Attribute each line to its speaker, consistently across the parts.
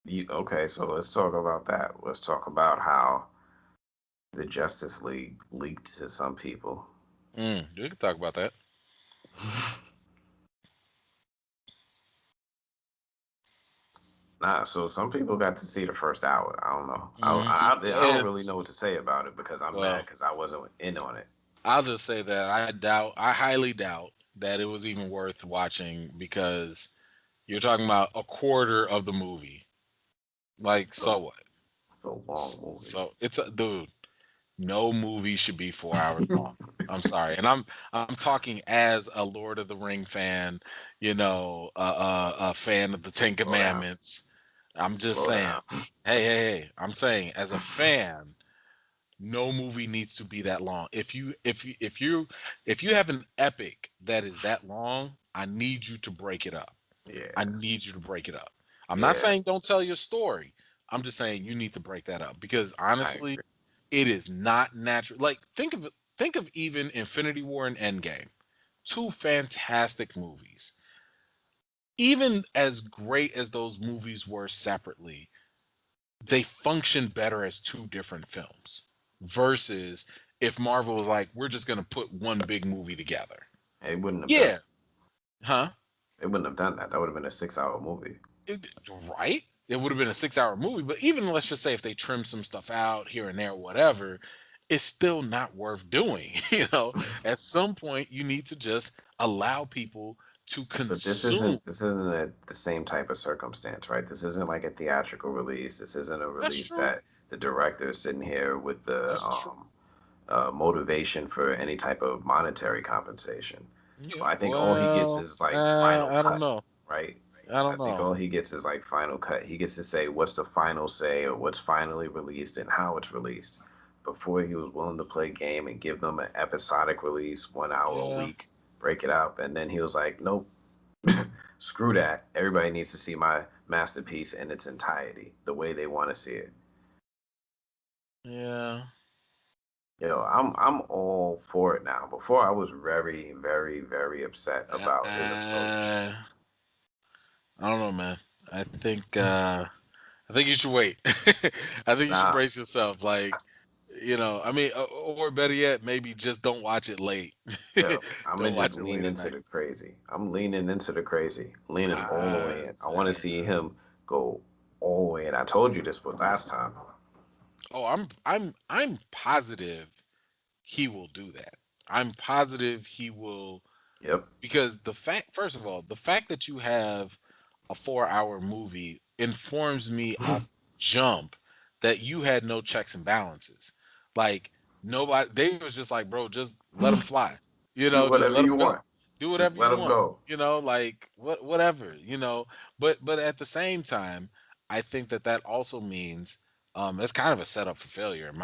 Speaker 1: Okay, so let's talk about that. Let's talk about how the Justice League leaked to some people.
Speaker 2: We can talk about that.
Speaker 1: Nah, so some people got to see the first hour. I don't know. I don't really
Speaker 2: It's
Speaker 1: know what to say about it because I'm mad
Speaker 2: well,
Speaker 1: because I wasn't in on it.
Speaker 2: I'll just say that I highly doubt that it was even worth watching because you're talking about a quarter of the movie. Like, so
Speaker 1: So
Speaker 2: what?
Speaker 1: it's a long movie.
Speaker 2: So it's a dude. No movie should be 4 hours long. I'm sorry, and I'm talking as a Lord of the Ring fan, a fan of the Ten
Speaker 1: Slow down.
Speaker 2: Commandments. I'm just
Speaker 1: Slow
Speaker 2: saying,
Speaker 1: down.
Speaker 2: hey, I'm saying as a fan, no movie needs to be that long. If you have an epic that is that long, I need you to break it up. I
Speaker 1: Yeah,
Speaker 2: need you to break it up. I'm not
Speaker 1: yeah,
Speaker 2: saying don't tell your story. I'm just saying you need to break that up because
Speaker 1: I
Speaker 2: honestly,
Speaker 1: agree.
Speaker 2: it is not natural. Like think of even Infinity War and Endgame. Two fantastic movies. Even as great as those movies were separately, they function better as two different films versus if Marvel was like, we're just gonna put one big movie together.
Speaker 1: It wouldn't have done.
Speaker 2: Yeah, huh?
Speaker 1: It wouldn't have done that. That would have been a 6 hour movie.
Speaker 2: It, right? It would have been a 6 hour movie, but even let's just say if they trim some stuff out here and there, whatever, it's still not worth doing. At some point, you need to just allow people to
Speaker 1: But this
Speaker 2: consume.
Speaker 1: isn't the same type of circumstance, right? This isn't like a theatrical release. This isn't a
Speaker 2: That's
Speaker 1: release
Speaker 2: true.
Speaker 1: that the director is sitting here with the
Speaker 2: That's true.
Speaker 1: motivation for any type of monetary compensation.
Speaker 2: Yeah.
Speaker 1: I think all he gets
Speaker 2: Well,
Speaker 1: is like final
Speaker 2: I don't
Speaker 1: cut,
Speaker 2: know.
Speaker 1: right?
Speaker 2: I
Speaker 1: I
Speaker 2: don't
Speaker 1: think
Speaker 2: know.
Speaker 1: all he gets is like final cut. He gets to say what's the final say or what's finally released and how it's released. Before he was willing to play game and give them an episodic release, 1 hour a
Speaker 2: Yeah.
Speaker 1: week, break it up, and then he was like, nope, screw that. Everybody needs to see my masterpiece in its entirety, the way they want to see it.
Speaker 2: Yeah.
Speaker 1: I'm all for it now. Before I was very, very, very upset about his approach.
Speaker 2: Uh, I don't know, man. I think uh I think you should wait. I think you should
Speaker 1: Nah,
Speaker 2: brace yourself. Like, I mean, or better yet, maybe just don't watch it late.
Speaker 1: yo, I'm gonna
Speaker 2: Don't
Speaker 1: just
Speaker 2: watch it
Speaker 1: lean
Speaker 2: late at
Speaker 1: into
Speaker 2: night.
Speaker 1: the crazy. I'm leaning into the crazy, leaning all the way
Speaker 2: Uh,
Speaker 1: in. I want to see him go all the way in. I told you this for last time.
Speaker 2: oh, I'm positive he will do that. I'm positive he will
Speaker 1: Yep.
Speaker 2: because first of all, the fact that you have a 4 hour movie informs me off jump that you had no checks and balances. Like nobody, they was just like, bro, just let them fly.
Speaker 1: Do
Speaker 2: Just
Speaker 1: whatever
Speaker 2: let
Speaker 1: you
Speaker 2: them go.
Speaker 1: want.
Speaker 2: Do
Speaker 1: Just
Speaker 2: whatever you
Speaker 1: let him
Speaker 2: want.
Speaker 1: go.
Speaker 2: Like whatever. But at the same time, I think that also means it's kind of a setup for failure in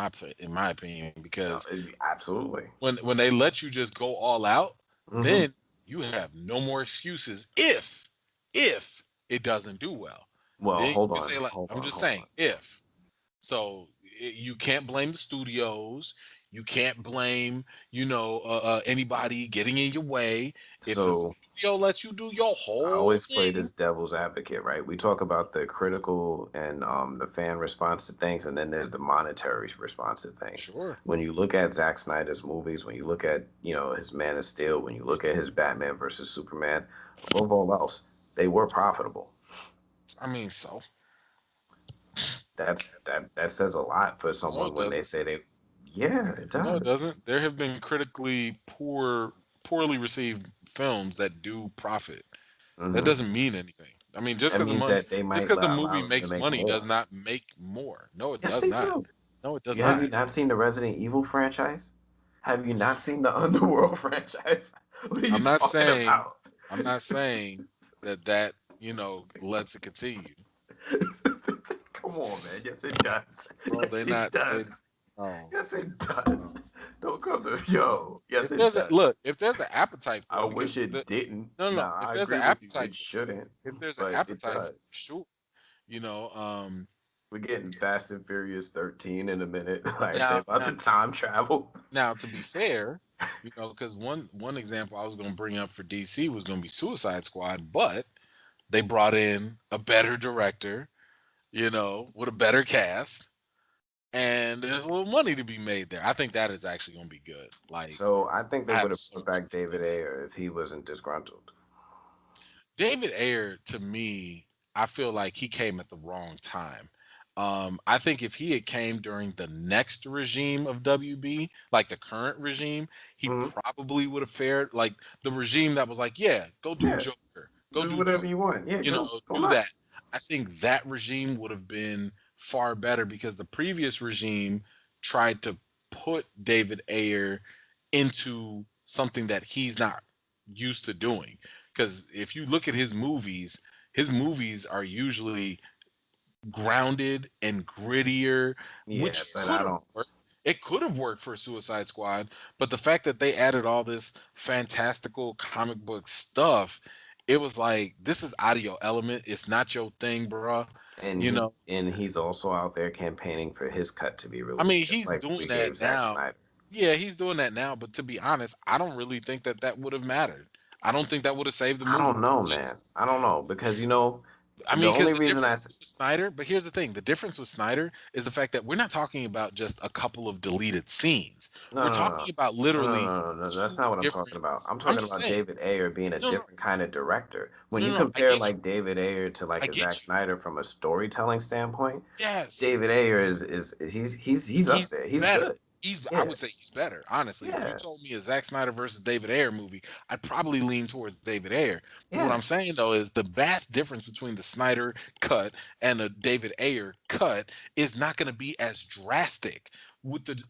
Speaker 2: my opinion because
Speaker 1: Absolutely.
Speaker 2: when they let you just go all out,
Speaker 1: Hmm.
Speaker 2: then you have no more excuses if it doesn't do well.
Speaker 1: Well,
Speaker 2: Then you
Speaker 1: hold
Speaker 2: can
Speaker 1: on,
Speaker 2: say like
Speaker 1: hold
Speaker 2: I'm
Speaker 1: on,
Speaker 2: just
Speaker 1: hold
Speaker 2: saying
Speaker 1: on.
Speaker 2: if. So you can't blame the studios. You can't blame anybody getting in your way. If the
Speaker 1: So
Speaker 2: studio lets you do your
Speaker 1: I
Speaker 2: whole
Speaker 1: always play
Speaker 2: thing,
Speaker 1: this devil's advocate, right? We talk about the critical and the fan response to things, and then there's the monetary response to things.
Speaker 2: sure.
Speaker 1: When you look at Zack Snyder's movies, when you look at his Man of Steel, when you look at his Batman versus Superman, above all else, they were profitable.
Speaker 2: I mean, so
Speaker 1: That says a lot for
Speaker 2: no,
Speaker 1: someone
Speaker 2: it
Speaker 1: when they
Speaker 2: doesn't.
Speaker 1: say they. Yeah, it
Speaker 2: No, it
Speaker 1: does.
Speaker 2: doesn't. There have been critically poorly received films that do profit. That
Speaker 1: Hmm.
Speaker 2: doesn't mean anything. I mean,
Speaker 1: That means that they
Speaker 2: just
Speaker 1: might
Speaker 2: because a movie
Speaker 1: allow them to
Speaker 2: makes
Speaker 1: make
Speaker 2: money does
Speaker 1: more.
Speaker 2: not make more. No, it
Speaker 1: Yes,
Speaker 2: does
Speaker 1: they
Speaker 2: not.
Speaker 1: do.
Speaker 2: No, it does
Speaker 1: Have you
Speaker 2: not.
Speaker 1: not seen the Resident Evil franchise? Have you not seen the Underworld franchise? What are you
Speaker 2: I'm not
Speaker 1: talking
Speaker 2: saying
Speaker 1: about?
Speaker 2: I'm not saying that lets it continue,
Speaker 1: Come on, man. Yes, it does.
Speaker 2: bro.
Speaker 1: Yes,
Speaker 2: They
Speaker 1: it
Speaker 2: not they
Speaker 1: does.
Speaker 2: no
Speaker 1: Yes, it
Speaker 2: no.
Speaker 1: does. Don't come to yo. Yes,
Speaker 2: If
Speaker 1: it
Speaker 2: there's a
Speaker 1: does.
Speaker 2: look, if there's an appetite
Speaker 1: I
Speaker 2: for it,
Speaker 1: wish
Speaker 2: because
Speaker 1: it didn't.
Speaker 2: no,
Speaker 1: Nah,
Speaker 2: if
Speaker 1: I
Speaker 2: there's an
Speaker 1: agree with you.
Speaker 2: appetite
Speaker 1: It
Speaker 2: for
Speaker 1: shouldn't,
Speaker 2: if there's an
Speaker 1: but it
Speaker 2: appetite for
Speaker 1: does.
Speaker 2: it, sure. You know, um,
Speaker 1: We're getting Fast and Furious 13 in a minute. Like they're
Speaker 2: now
Speaker 1: about
Speaker 2: now
Speaker 1: to time travel.
Speaker 2: Now, to be fair, because one example I was going to bring up for DC was going to be Suicide Squad, but they brought in a better director, with a better cast, and there's a little money to be made there. I think that is actually going to be good. Like,
Speaker 1: So I think they
Speaker 2: I
Speaker 1: would
Speaker 2: have
Speaker 1: have
Speaker 2: so
Speaker 1: put
Speaker 2: much
Speaker 1: back
Speaker 2: faith in
Speaker 1: David Ayer if he wasn't disgruntled.
Speaker 2: David Ayer. To me, I feel like he came at the wrong time. I think if he had came during the next regime of WB, like the current regime, he
Speaker 1: Hmm.
Speaker 2: probably would have fared like the regime that was like, yeah, go do
Speaker 1: Yeah,
Speaker 2: Joker, go
Speaker 1: do
Speaker 2: do
Speaker 1: whatever
Speaker 2: Joker,
Speaker 1: you want. Yeah, go
Speaker 2: do that.
Speaker 1: nuts.
Speaker 2: I think that regime would have been far better because the previous regime tried to put David Ayer into something that he's not used to doing. Because if you look at his movies are usually grounded and grittier,
Speaker 1: Yeah,
Speaker 2: which
Speaker 1: but
Speaker 2: could
Speaker 1: I
Speaker 2: have
Speaker 1: don't.
Speaker 2: worked. It could have worked for Suicide Squad, but the fact that they added all this fantastical comic book stuff, it was like, this is out of your element. It's not your thing, bruh.
Speaker 1: And
Speaker 2: You know,
Speaker 1: he's also out there campaigning for his cut to be
Speaker 2: I mean,
Speaker 1: released, just
Speaker 2: he's
Speaker 1: like
Speaker 2: doing
Speaker 1: we
Speaker 2: that
Speaker 1: gave Zack
Speaker 2: now.
Speaker 1: Snyder.
Speaker 2: Yeah, he's doing that now, but to be honest, I don't really think that that would have mattered. I don't think that would have saved the
Speaker 1: I
Speaker 2: movie.
Speaker 1: don't know, man.
Speaker 2: Just
Speaker 1: I don't know because
Speaker 2: I
Speaker 1: the
Speaker 2: mean,
Speaker 1: only
Speaker 2: because the
Speaker 1: reason
Speaker 2: difference with Snyder, but here's the thing: the difference with Snyder is the fact that we're not talking about just a couple of deleted scenes.
Speaker 1: no,
Speaker 2: We're
Speaker 1: no, no,
Speaker 2: talking about
Speaker 1: no, no,
Speaker 2: literally
Speaker 1: no, no, no, that's
Speaker 2: two
Speaker 1: not what I'm talking
Speaker 2: different.
Speaker 1: about. I'm
Speaker 2: I'm
Speaker 1: talking
Speaker 2: just
Speaker 1: about
Speaker 2: saying,
Speaker 1: David Ayer being a
Speaker 2: no, no,
Speaker 1: different kind of director. When
Speaker 2: no,
Speaker 1: you
Speaker 2: no, no. I
Speaker 1: compare
Speaker 2: get you.
Speaker 1: like David Ayer to like
Speaker 2: I
Speaker 1: a
Speaker 2: get
Speaker 1: Zack
Speaker 2: you.
Speaker 1: Snyder from a storytelling standpoint,
Speaker 2: Yes,
Speaker 1: David Ayer is he's up
Speaker 2: he's
Speaker 1: there. He's
Speaker 2: better.
Speaker 1: good.
Speaker 2: I
Speaker 1: Yeah,
Speaker 2: would say he's better. Honestly, if you
Speaker 1: yeah,
Speaker 2: told me a Zack Snyder versus David Ayer movie, I'd probably lean towards David Ayer. But what
Speaker 1: yeah.
Speaker 2: I'm saying though is the vast difference between the Snyder cut and the David Ayer cut is not going to be as drastic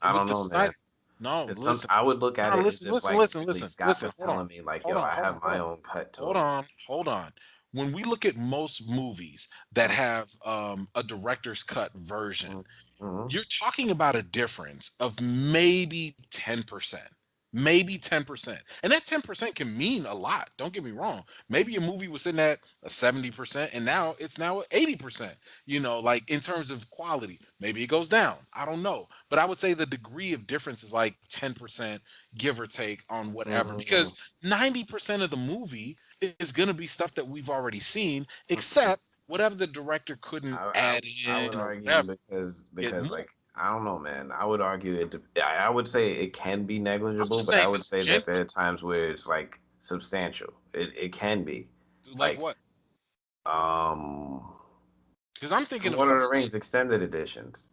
Speaker 1: I
Speaker 2: with
Speaker 1: don't
Speaker 2: the
Speaker 1: know, man.
Speaker 2: Snyder. No,
Speaker 1: It's some.
Speaker 2: listen.
Speaker 1: I would look at
Speaker 2: No,
Speaker 1: it as
Speaker 2: listen,
Speaker 1: if
Speaker 2: listen,
Speaker 1: like
Speaker 2: listen,
Speaker 1: Ridley
Speaker 2: listen,
Speaker 1: Scott
Speaker 2: listen.
Speaker 1: was telling me like, yo, I have my own cut to him.
Speaker 2: Hold on. When we look at most movies that
Speaker 1: Mm-hmm.
Speaker 2: have a director's cut version,
Speaker 1: Mm-hmm.
Speaker 2: you're talking about a difference of maybe 10%. Maybe 10%. And that 10% can mean a lot. Don't get me wrong. Maybe a movie was sitting at a 70% and now it's now at 80%. Like in terms of quality. Maybe it goes down. I don't know. But I would say the degree of difference is like 10%, give or take, on whatever.
Speaker 1: Mm-hmm.
Speaker 2: Because 90% of the movie is going to be stuff that we've already seen, except whatever the director couldn't add
Speaker 1: I
Speaker 2: in
Speaker 1: would
Speaker 2: or
Speaker 1: argue
Speaker 2: whatever.
Speaker 1: because
Speaker 2: It
Speaker 1: like
Speaker 2: moved.
Speaker 1: I don't know, man. I would argue I would say it can be
Speaker 2: I'm
Speaker 1: negligible,
Speaker 2: just
Speaker 1: but I
Speaker 2: saying
Speaker 1: would
Speaker 2: it's
Speaker 1: say that there
Speaker 2: genuine.
Speaker 1: are times where it's like substantial. It can be
Speaker 2: Like
Speaker 1: like
Speaker 2: what?
Speaker 1: um
Speaker 2: Because I'm
Speaker 1: the
Speaker 2: thinking of
Speaker 1: Lord of
Speaker 2: something
Speaker 1: the
Speaker 2: like
Speaker 1: Rings extended editions,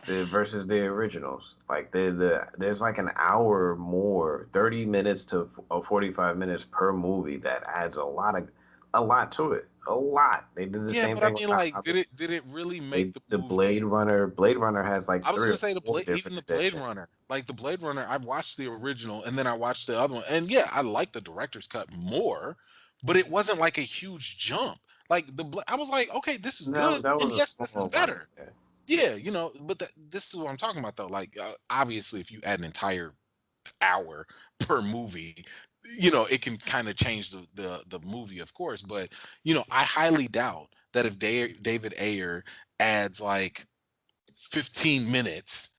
Speaker 1: the versus the originals. Like there's like an hour more, 30 minutes to 45 minutes per movie that adds a lot to it. A lot. They did the
Speaker 2: yeah,
Speaker 1: same
Speaker 2: but I
Speaker 1: thing with
Speaker 2: mean,
Speaker 1: Hot
Speaker 2: like,
Speaker 1: Topic.
Speaker 2: did it really make
Speaker 1: They
Speaker 2: the
Speaker 1: the
Speaker 2: movie?
Speaker 1: Blade Runner has like
Speaker 2: I was
Speaker 1: three
Speaker 2: gonna
Speaker 1: or
Speaker 2: say
Speaker 1: four
Speaker 2: even
Speaker 1: different
Speaker 2: the Blade
Speaker 1: editions.
Speaker 2: Runner, like the Blade Runner. I watched the original and then I watched the other one, and yeah, I like the director's cut more, but it wasn't like a huge jump. Like I was like, okay, this is good,
Speaker 1: That
Speaker 2: and
Speaker 1: was a
Speaker 2: yes, this is
Speaker 1: small one.
Speaker 2: better.
Speaker 1: Yeah.
Speaker 2: Yeah, but this is what I'm talking about though. Like, obviously, if you add an entire hour per movie, it can kind of change the movie, of course. But I highly doubt that if David Ayer adds like 15 minutes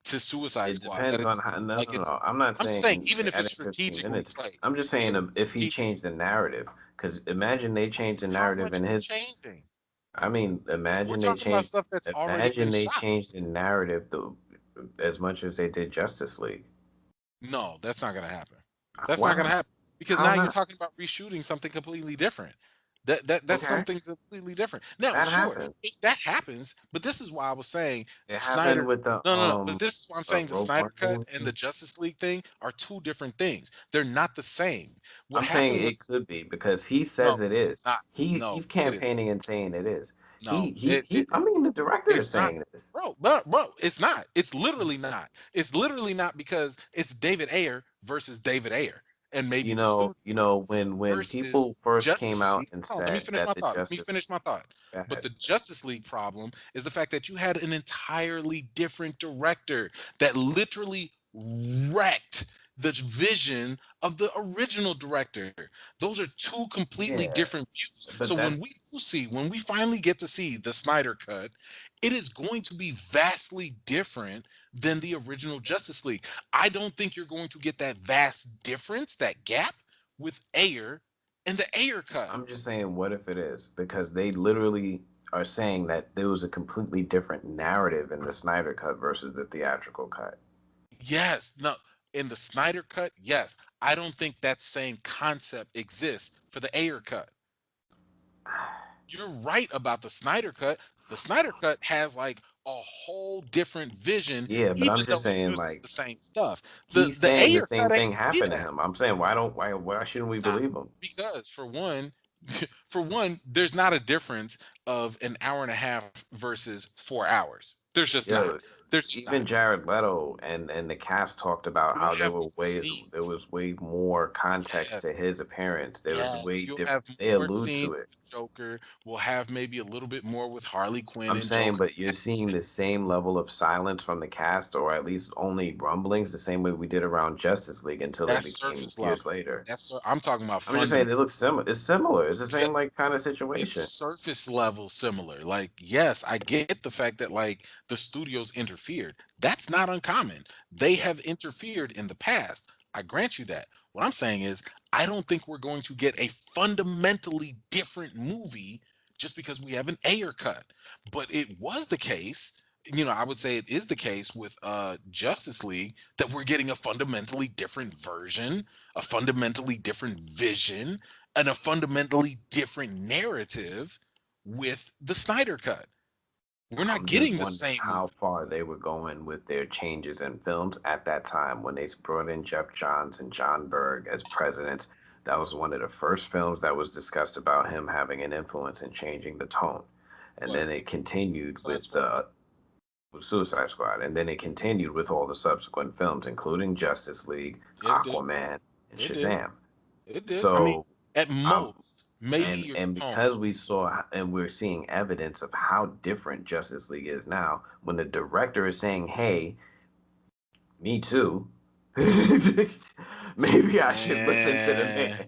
Speaker 2: to Suicide
Speaker 1: It
Speaker 2: Squad, that
Speaker 1: depends on
Speaker 2: it's
Speaker 1: how. No,
Speaker 2: like
Speaker 1: no,
Speaker 2: it's.
Speaker 1: no. I'm not
Speaker 2: I'm just saying,
Speaker 1: saying
Speaker 2: even if it's
Speaker 1: adding 15
Speaker 2: strategically
Speaker 1: minutes.
Speaker 2: placed,
Speaker 1: I'm just
Speaker 2: even
Speaker 1: saying
Speaker 2: if it's
Speaker 1: if he
Speaker 2: strategic,
Speaker 1: changed the narrative, because imagine they changed the
Speaker 2: how
Speaker 1: narrative
Speaker 2: much
Speaker 1: in
Speaker 2: is
Speaker 1: his.
Speaker 2: changing?
Speaker 1: I mean,
Speaker 2: We're talking about stuff that's already been
Speaker 1: imagine they
Speaker 2: shot.
Speaker 1: changed the narrative as much as they did Justice League.
Speaker 2: No, that's not gonna happen. That's
Speaker 1: Why
Speaker 2: not gonna
Speaker 1: not?
Speaker 2: happen because
Speaker 1: How
Speaker 2: now you're
Speaker 1: not?
Speaker 2: talking about reshooting something completely different. That's
Speaker 1: Okay,
Speaker 2: something completely different. Now,
Speaker 1: that
Speaker 2: sure,
Speaker 1: happened.
Speaker 2: if that happens, but this is why I was saying
Speaker 1: It happened
Speaker 2: Snyder.
Speaker 1: with the
Speaker 2: No, no, no. But this is why I'm saying the
Speaker 1: Rogue
Speaker 2: Snyder
Speaker 1: One
Speaker 2: cut and the
Speaker 1: movie.
Speaker 2: Justice League thing are two different things. They're not the same. What
Speaker 1: I'm saying
Speaker 2: happened with
Speaker 1: it could be because he
Speaker 2: no,
Speaker 1: says it is.
Speaker 2: it's not. No,
Speaker 1: He's
Speaker 2: it is.
Speaker 1: campaigning and saying it is.
Speaker 2: No, it
Speaker 1: I mean, the director is
Speaker 2: it's not,
Speaker 1: saying this.
Speaker 2: bro. It's not. It's literally not. It's literally not because it's David Ayer versus David Ayer, and maybe the studio
Speaker 1: When
Speaker 2: versus
Speaker 1: people first came
Speaker 2: Justice
Speaker 1: out
Speaker 2: League.
Speaker 1: and
Speaker 2: Hold on, let me
Speaker 1: said
Speaker 2: finish
Speaker 1: that
Speaker 2: my
Speaker 1: the
Speaker 2: thought. Let me
Speaker 1: Justice
Speaker 2: finish my thought.
Speaker 1: Go
Speaker 2: But
Speaker 1: ahead.
Speaker 2: the Justice League problem is the fact that you had an entirely different director that literally wrecked the vision of the original director. Those are two completely
Speaker 1: Yeah,
Speaker 2: different views. So
Speaker 1: but that's
Speaker 2: when we finally get to see the Snyder cut, it is going to be vastly different than the original Justice League. I don't think you're going to get that vast difference, that gap with Ayer and the Ayer cut.
Speaker 1: I'm just saying, what if it is? Because they literally are saying that there was a completely different narrative in the Snyder cut versus the theatrical cut.
Speaker 2: Yes, no, in the Snyder cut, yes. I don't think that same concept exists for the Ayer cut. You're right about the Snyder cut. The Snyder cut has like a whole different vision,
Speaker 1: Yeah, but
Speaker 2: even
Speaker 1: I'm just
Speaker 2: though it
Speaker 1: saying,
Speaker 2: uses
Speaker 1: like,
Speaker 2: the same stuff.
Speaker 1: he's
Speaker 2: The
Speaker 1: saying the
Speaker 2: Ayer
Speaker 1: same
Speaker 2: cut ain't
Speaker 1: thing
Speaker 2: gonna be
Speaker 1: happened to
Speaker 2: that.
Speaker 1: him. I'm saying, why shouldn't we
Speaker 2: Nah,
Speaker 1: believe him?
Speaker 2: because for one, there's not a difference of an hour and a half versus 4 hours. There's just not.
Speaker 1: Yo,
Speaker 2: There's just not.
Speaker 1: even Jared Leto and the cast talked about how
Speaker 2: You'll have more
Speaker 1: there
Speaker 2: scenes.
Speaker 1: was way more context to
Speaker 2: Yes.
Speaker 1: his appearance. There was
Speaker 2: Yes,
Speaker 1: way
Speaker 2: you'll
Speaker 1: different.
Speaker 2: have
Speaker 1: They
Speaker 2: more
Speaker 1: allude
Speaker 2: scenes
Speaker 1: to
Speaker 2: with
Speaker 1: it.
Speaker 2: Joker. We'll have maybe a little bit more with Harley Quinn
Speaker 1: I'm
Speaker 2: and
Speaker 1: saying,
Speaker 2: Joker.
Speaker 1: but you're seeing the same level of silence from the cast, or at least only rumblings, the same way we did around Justice League until it
Speaker 2: That's
Speaker 1: became
Speaker 2: surface
Speaker 1: years
Speaker 2: level.
Speaker 1: later.
Speaker 2: I'm talking about
Speaker 1: I'm just saying
Speaker 2: fundamental.
Speaker 1: it looks similar. It's similar. It's the
Speaker 2: Yeah,
Speaker 1: same like kind of
Speaker 2: it's
Speaker 1: situation.
Speaker 2: surface level similar. Like, yes, I get the fact that like the studios interfered. That's not uncommon. They
Speaker 1: Yeah.
Speaker 2: have interfered in the past. I grant you that. What I'm saying is, I don't think we're going to get a fundamentally different movie just because we have an Ayer cut. But it was the case, I would say it is the case with Justice League that we're getting a fundamentally different version, a fundamentally different vision, and a fundamentally different narrative with the Snyder cut. We're not
Speaker 1: I'm just
Speaker 2: getting the
Speaker 1: wondering
Speaker 2: same
Speaker 1: how
Speaker 2: movie.
Speaker 1: far they were going with their changes in films at that time when they brought in Jeff Johns and John Berg as presidents. That was one of the first films that was discussed about him having an influence in changing the tone. And
Speaker 2: What?
Speaker 1: then it continued
Speaker 2: Suicide
Speaker 1: with
Speaker 2: Squad?
Speaker 1: Suicide Squad, and then it continued with all the subsequent films, including Justice League,
Speaker 2: It did.
Speaker 1: Aquaman, and
Speaker 2: It did.
Speaker 1: Shazam.
Speaker 2: It did. I mean,
Speaker 1: So,
Speaker 2: at
Speaker 1: um,
Speaker 2: most, maybe your
Speaker 1: and
Speaker 2: tone.
Speaker 1: because we saw and we're seeing evidence of how different Justice League is now, when the director is saying, "Hey, me too," maybe I should listen to the
Speaker 2: And
Speaker 1: man.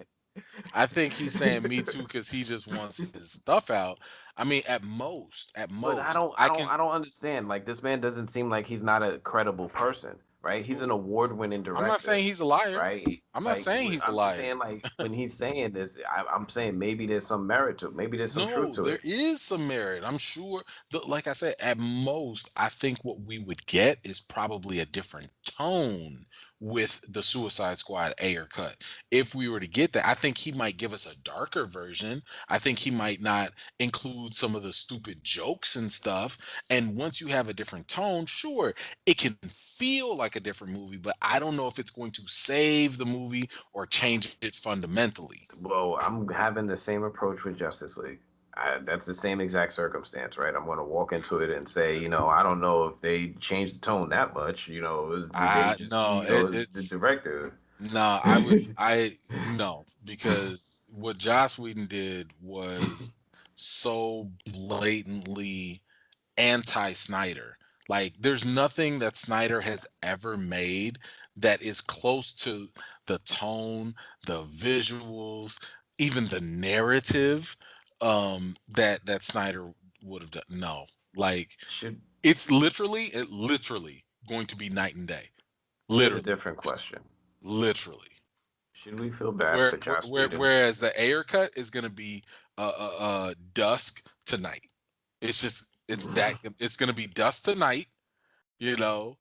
Speaker 2: I think he's saying me too because he just wants his stuff out. I mean, at
Speaker 1: But
Speaker 2: most, I can.
Speaker 1: I don't understand. Like this man doesn't seem like he's not a credible person, right? He's an award-winning
Speaker 2: I'm not
Speaker 1: director,
Speaker 2: saying he's a liar.
Speaker 1: right?
Speaker 2: I'm not
Speaker 1: Like
Speaker 2: saying he's a
Speaker 1: I'm just
Speaker 2: liar.
Speaker 1: saying, like when he's saying this, I'm saying maybe there's some merit to it. Maybe there's some truth
Speaker 2: No,
Speaker 1: to
Speaker 2: there
Speaker 1: it.
Speaker 2: is some merit. I'm sure. Like I said, at most, I think what we would get is probably a different tone with the Suicide Squad Ayer cut. If we were to get that, I think he might give us a darker version. I think he might not include some of the stupid jokes and stuff. And once you have a different tone, sure, it can feel like a different movie, but I don't know if it's going to save the movie or change it fundamentally.
Speaker 1: Well, I'm having the same approach with Justice League. That's the same exact circumstance, right? I'm going to walk into it and say, I don't know if they changed the tone that much. They just,
Speaker 2: No,
Speaker 1: the
Speaker 2: it's
Speaker 1: director.
Speaker 2: no. I would I no because what Joss Whedon did was so blatantly anti-Snyder. Like, there's nothing that Snyder has ever made that is close to the tone, the visuals, even the narrative that Snyder would have done. No, like
Speaker 1: Should
Speaker 2: it literally going to be night and day.
Speaker 1: Here's a
Speaker 2: Literally,
Speaker 1: different question.
Speaker 2: literally.
Speaker 1: Should we feel bad for Joss Whedon?
Speaker 2: Whereas the Ayer cut is going to be dusk to night. It's going to be dusk to night, you know,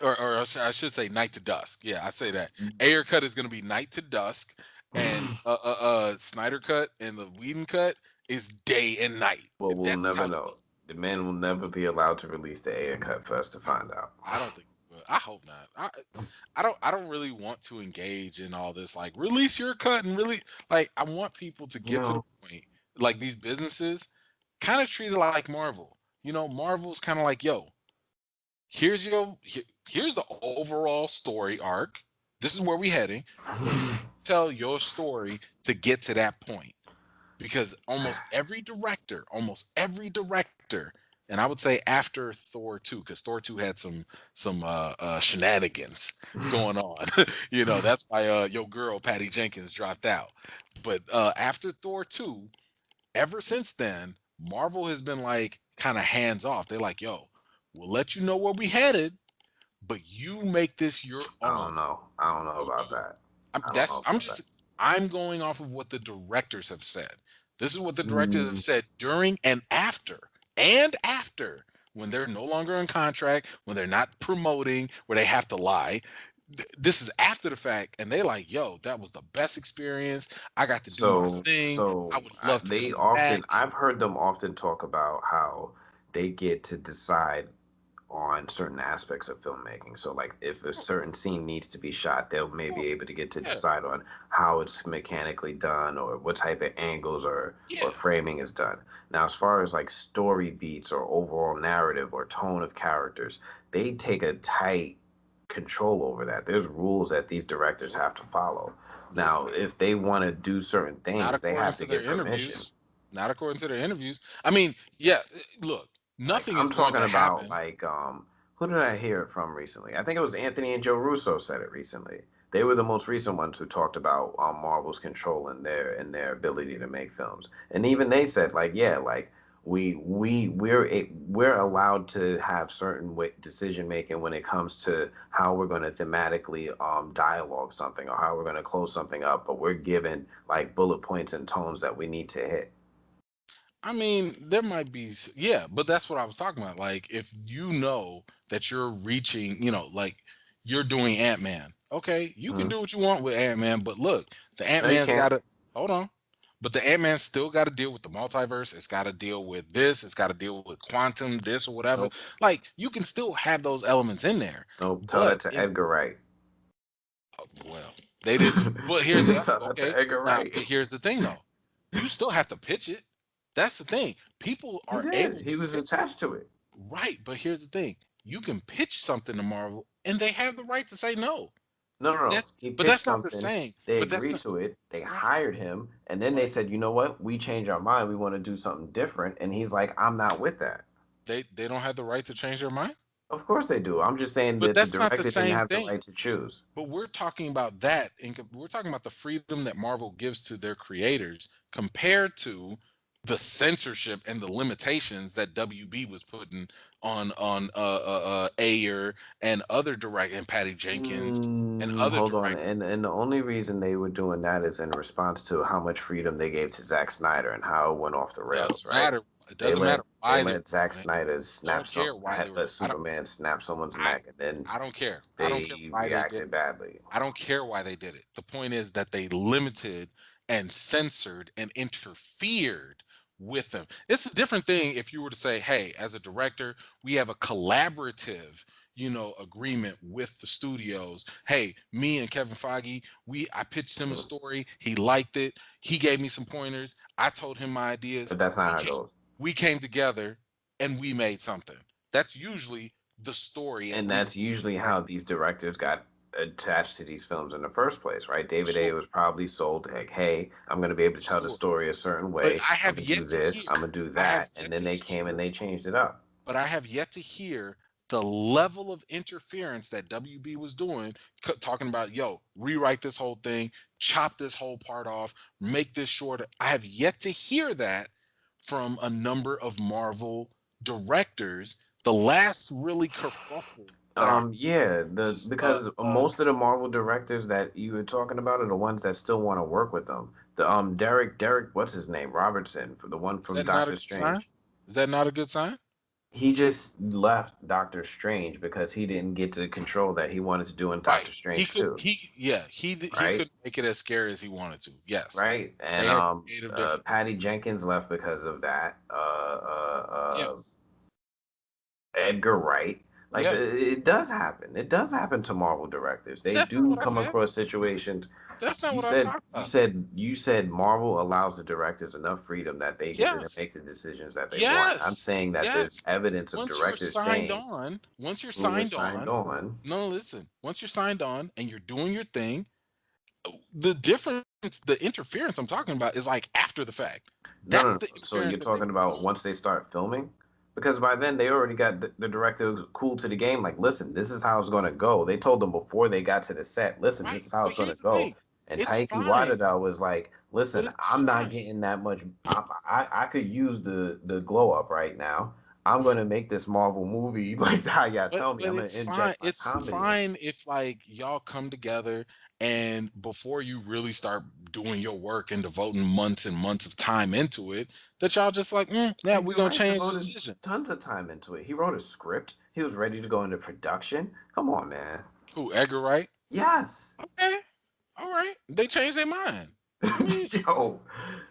Speaker 2: or I should say night to dusk. Yeah, I say that. Ayer cut is going to be night to dusk, and Snyder cut and the Whedon cut is day and night.
Speaker 1: Well, we'll
Speaker 2: That's
Speaker 1: never
Speaker 2: how
Speaker 1: know. The man will never be allowed to release the Ayer cut for us to find out.
Speaker 2: I don't think. I hope not. I don't really want to engage in all this. Like, release your cut and really like. I want people to
Speaker 1: You
Speaker 2: get to the
Speaker 1: know,
Speaker 2: point. Like, these businesses kind of treat it like Marvel. Marvel's kind of like, yo, here's the overall story arc. This is where we heading. Tell your story to get to that point. Because almost every director, and I would say after Thor 2, because Thor 2 had some shenanigans going on. That's why your girl Patty Jenkins dropped out. But after Thor 2, ever since then, Marvel has been like kind of hands off. They're like, yo, we'll let you know where we headed, but you make this your
Speaker 1: I
Speaker 2: own.
Speaker 1: don't know. I don't know
Speaker 2: You
Speaker 1: about
Speaker 2: do.
Speaker 1: that.
Speaker 2: I'm
Speaker 1: I don't
Speaker 2: that's
Speaker 1: know
Speaker 2: I'm
Speaker 1: about that.
Speaker 2: just I'm going off of what the directors have said. This is what the directors have
Speaker 1: Mm,
Speaker 2: said during and after, when they're no longer in contract, when they're not promoting, where they have to lie. This is after the fact, and they like, yo, that was the best experience. I got to do my thing. I would love to
Speaker 1: they
Speaker 2: come
Speaker 1: often,
Speaker 2: back.
Speaker 1: I've heard them often talk about how they get to decide on certain aspects of filmmaking. So like if a certain scene needs to be shot, they'll maybe
Speaker 2: Well,
Speaker 1: able to get to
Speaker 2: yeah,
Speaker 1: decide on how it's mechanically done or what type of angles or
Speaker 2: yeah.
Speaker 1: framing is done. Now, as far as like story beats or overall narrative or tone of characters, they take a tight control over that. There's rules that these directors have to follow. Now, if they want to do certain
Speaker 2: Not
Speaker 1: things, they
Speaker 2: according
Speaker 1: have
Speaker 2: to
Speaker 1: to
Speaker 2: their
Speaker 1: get permission.
Speaker 2: interviews. Not according to their interviews. I mean, yeah, look,
Speaker 1: Like
Speaker 2: nothing
Speaker 1: I'm
Speaker 2: is going
Speaker 1: talking
Speaker 2: to
Speaker 1: about
Speaker 2: happen.
Speaker 1: like who did I hear it from recently? I think it was Anthony and Joe Russo said it recently. They were the most recent ones who talked about Marvel's control in their ability to make films. And even they said like yeah, like we're allowed to have certain decision making when it comes to how we're going to thematically dialogue something or how we're going to close something up, but we're given like bullet points and tones that we need to hit.
Speaker 2: I mean, there might be, yeah, but that's what I was talking about. Like, if you know that you're reaching, like you're doing Ant-Man, okay, you can
Speaker 1: Hmm.
Speaker 2: do what you want with Ant-Man, but look, the
Speaker 1: No, you
Speaker 2: Ant-Man's got
Speaker 1: can't.
Speaker 2: to, hold on, but the Ant-Man still got to deal with the multiverse. It's got to deal with this. It's got to deal with quantum, this or whatever.
Speaker 1: Nope.
Speaker 2: Like, you can still have those elements in there,
Speaker 1: Nope. Tell
Speaker 2: but
Speaker 1: that to
Speaker 2: in,
Speaker 1: Edgar Wright.
Speaker 2: well, they did, but here's the,
Speaker 1: Tell that to
Speaker 2: okay,
Speaker 1: Edgar
Speaker 2: now,
Speaker 1: Wright.
Speaker 2: but here's the thing though. You still have to pitch it. That's the thing. People
Speaker 1: He
Speaker 2: are
Speaker 1: did.
Speaker 2: able
Speaker 1: He
Speaker 2: to
Speaker 1: was
Speaker 2: pitch it.
Speaker 1: attached to it.
Speaker 2: Right, but here's the thing. You can pitch something to Marvel and they have the right to say no.
Speaker 1: No, no, no.
Speaker 2: That's
Speaker 1: He
Speaker 2: but
Speaker 1: pitched
Speaker 2: that's not the
Speaker 1: something.
Speaker 2: same.
Speaker 1: They
Speaker 2: But that's
Speaker 1: agreed
Speaker 2: not
Speaker 1: to it. They
Speaker 2: right,
Speaker 1: hired him, and then they
Speaker 2: right.
Speaker 1: said, "You know what? We changed our mind. We want to do something different." And he's like, "I'm not with that."
Speaker 2: They don't have the right to change their mind.
Speaker 1: Of course they do. I'm just saying
Speaker 2: But
Speaker 1: that the
Speaker 2: that's not the
Speaker 1: director didn't
Speaker 2: same
Speaker 1: have the
Speaker 2: thing.
Speaker 1: right to choose.
Speaker 2: But we're talking about that, and we're talking about the freedom that Marvel gives to their creators compared to the censorship and the limitations that WB was putting on Ayer and other direct and Patty Jenkins and other
Speaker 1: Hold on.
Speaker 2: directors.
Speaker 1: And the only reason they were doing that is in response to how much freedom they gave to Zack Snyder and how it went off the rails,
Speaker 2: Doesn't
Speaker 1: right?
Speaker 2: matter. It doesn't matter
Speaker 1: They
Speaker 2: why they were
Speaker 1: let Zack
Speaker 2: doing it.
Speaker 1: Snyder snap
Speaker 2: Don't
Speaker 1: some
Speaker 2: care why they were.
Speaker 1: let Superman snap someone's
Speaker 2: I
Speaker 1: neck, and then
Speaker 2: I don't care. I don't care
Speaker 1: they
Speaker 2: why they did
Speaker 1: reacted
Speaker 2: it.
Speaker 1: badly.
Speaker 2: I don't care why they did it. The point is that they limited and censored and interfered with them. It's a different thing if you were to say, "Hey, as a director, we have a collaborative, agreement with the studios. Hey, me and Kevin Feige, I pitched him a story. He liked it. He gave me some pointers. I told him my ideas.
Speaker 1: But that's not
Speaker 2: We
Speaker 1: how it
Speaker 2: came,
Speaker 1: goes.
Speaker 2: we came together and we made something." That's usually the story, at
Speaker 1: And
Speaker 2: least
Speaker 1: that's
Speaker 2: with
Speaker 1: usually how
Speaker 2: directors.
Speaker 1: these directors got attached to these films in the first place, right? David A
Speaker 2: Sure,
Speaker 1: was probably sold like, hey, I'm going to be able to tell the
Speaker 2: sure.
Speaker 1: story a certain
Speaker 2: But
Speaker 1: way.
Speaker 2: I
Speaker 1: I'm
Speaker 2: have
Speaker 1: going to do
Speaker 2: yet to
Speaker 1: this.
Speaker 2: hear,
Speaker 1: I'm going to do
Speaker 2: I have
Speaker 1: that. And
Speaker 2: yet
Speaker 1: then
Speaker 2: to
Speaker 1: they came and
Speaker 2: hear,
Speaker 1: they changed it up.
Speaker 2: but I have yet to hear the level of interference that WB was doing, talking about, yo, rewrite this whole thing, chop this whole part off, make this shorter. I have yet to hear that from a number of Marvel directors. The last really kerfuffle that I
Speaker 1: Yeah, the
Speaker 2: was
Speaker 1: because most of the Marvel directors that you were talking about are the ones that still want to work with them. The Derek, what's his name? Robertson, for the one
Speaker 2: is
Speaker 1: from
Speaker 2: that not a
Speaker 1: Doctor
Speaker 2: good sign?
Speaker 1: Strange.
Speaker 2: Is that not a good sign?
Speaker 1: He just left Doctor Strange because he didn't get the control that he wanted to do in
Speaker 2: Right.
Speaker 1: Doctor
Speaker 2: He
Speaker 1: Strange
Speaker 2: could
Speaker 1: 2,
Speaker 2: he
Speaker 1: right?
Speaker 2: could make it as scary as he wanted to. Yes.
Speaker 1: Right?
Speaker 2: They
Speaker 1: And
Speaker 2: had creative difference.
Speaker 1: Patty Jenkins left because of that.
Speaker 2: Yes.
Speaker 1: Edgar Wright. Like
Speaker 2: Yes.
Speaker 1: it does happen. It does happen to Marvel directors. They
Speaker 2: That's not
Speaker 1: do
Speaker 2: what I
Speaker 1: come
Speaker 2: said.
Speaker 1: across situations.
Speaker 2: That's not
Speaker 1: You
Speaker 2: what I
Speaker 1: said
Speaker 2: talked about.
Speaker 1: you said Marvel allows the directors enough freedom that they get to
Speaker 2: Yes.
Speaker 1: make the decisions that they want. I'm
Speaker 2: Yes.
Speaker 1: saying that there's
Speaker 2: Yes.
Speaker 1: evidence of directors saying
Speaker 2: Once you're
Speaker 1: who was
Speaker 2: signed
Speaker 1: signed
Speaker 2: on,
Speaker 1: on.
Speaker 2: no, listen. Once you're signed on and you're doing your thing, the difference, the interference I'm talking about is like after the fact.
Speaker 1: No, no,
Speaker 2: That's
Speaker 1: no.
Speaker 2: the
Speaker 1: So
Speaker 2: interference
Speaker 1: you're
Speaker 2: that they
Speaker 1: talking
Speaker 2: were
Speaker 1: about
Speaker 2: doing.
Speaker 1: once they start filming? Because by then they already got the director cool to the game. Like, listen, this is how it's going to go. They told them before they got to the set, listen,
Speaker 2: Right.
Speaker 1: this is how
Speaker 2: But
Speaker 1: it's going to
Speaker 2: here's the
Speaker 1: go.
Speaker 2: thing.
Speaker 1: And
Speaker 2: It's
Speaker 1: Taiki
Speaker 2: fine,
Speaker 1: Wadada was like,
Speaker 2: but
Speaker 1: listen,
Speaker 2: it's
Speaker 1: I'm not
Speaker 2: fine.
Speaker 1: getting that much. I could use the glow up right now. I'm going to make this Marvel movie like how y'all
Speaker 2: But
Speaker 1: tell me.
Speaker 2: but
Speaker 1: I'm going
Speaker 2: it's
Speaker 1: to
Speaker 2: fine.
Speaker 1: inject my
Speaker 2: It's
Speaker 1: comedy in.
Speaker 2: fine if like y'all come together and before you really start doing your work and devoting months and months of time into it, that y'all just like, yeah,
Speaker 1: Edgar
Speaker 2: we're gonna
Speaker 1: Wright
Speaker 2: change the
Speaker 1: devoted
Speaker 2: decision.
Speaker 1: tons of time into it. He wrote a script. He was ready to go into production. Come on, man.
Speaker 2: Who, Edgar Wright?
Speaker 1: Yes.
Speaker 2: Okay, all right. They changed their mind. I mean,
Speaker 1: Yo,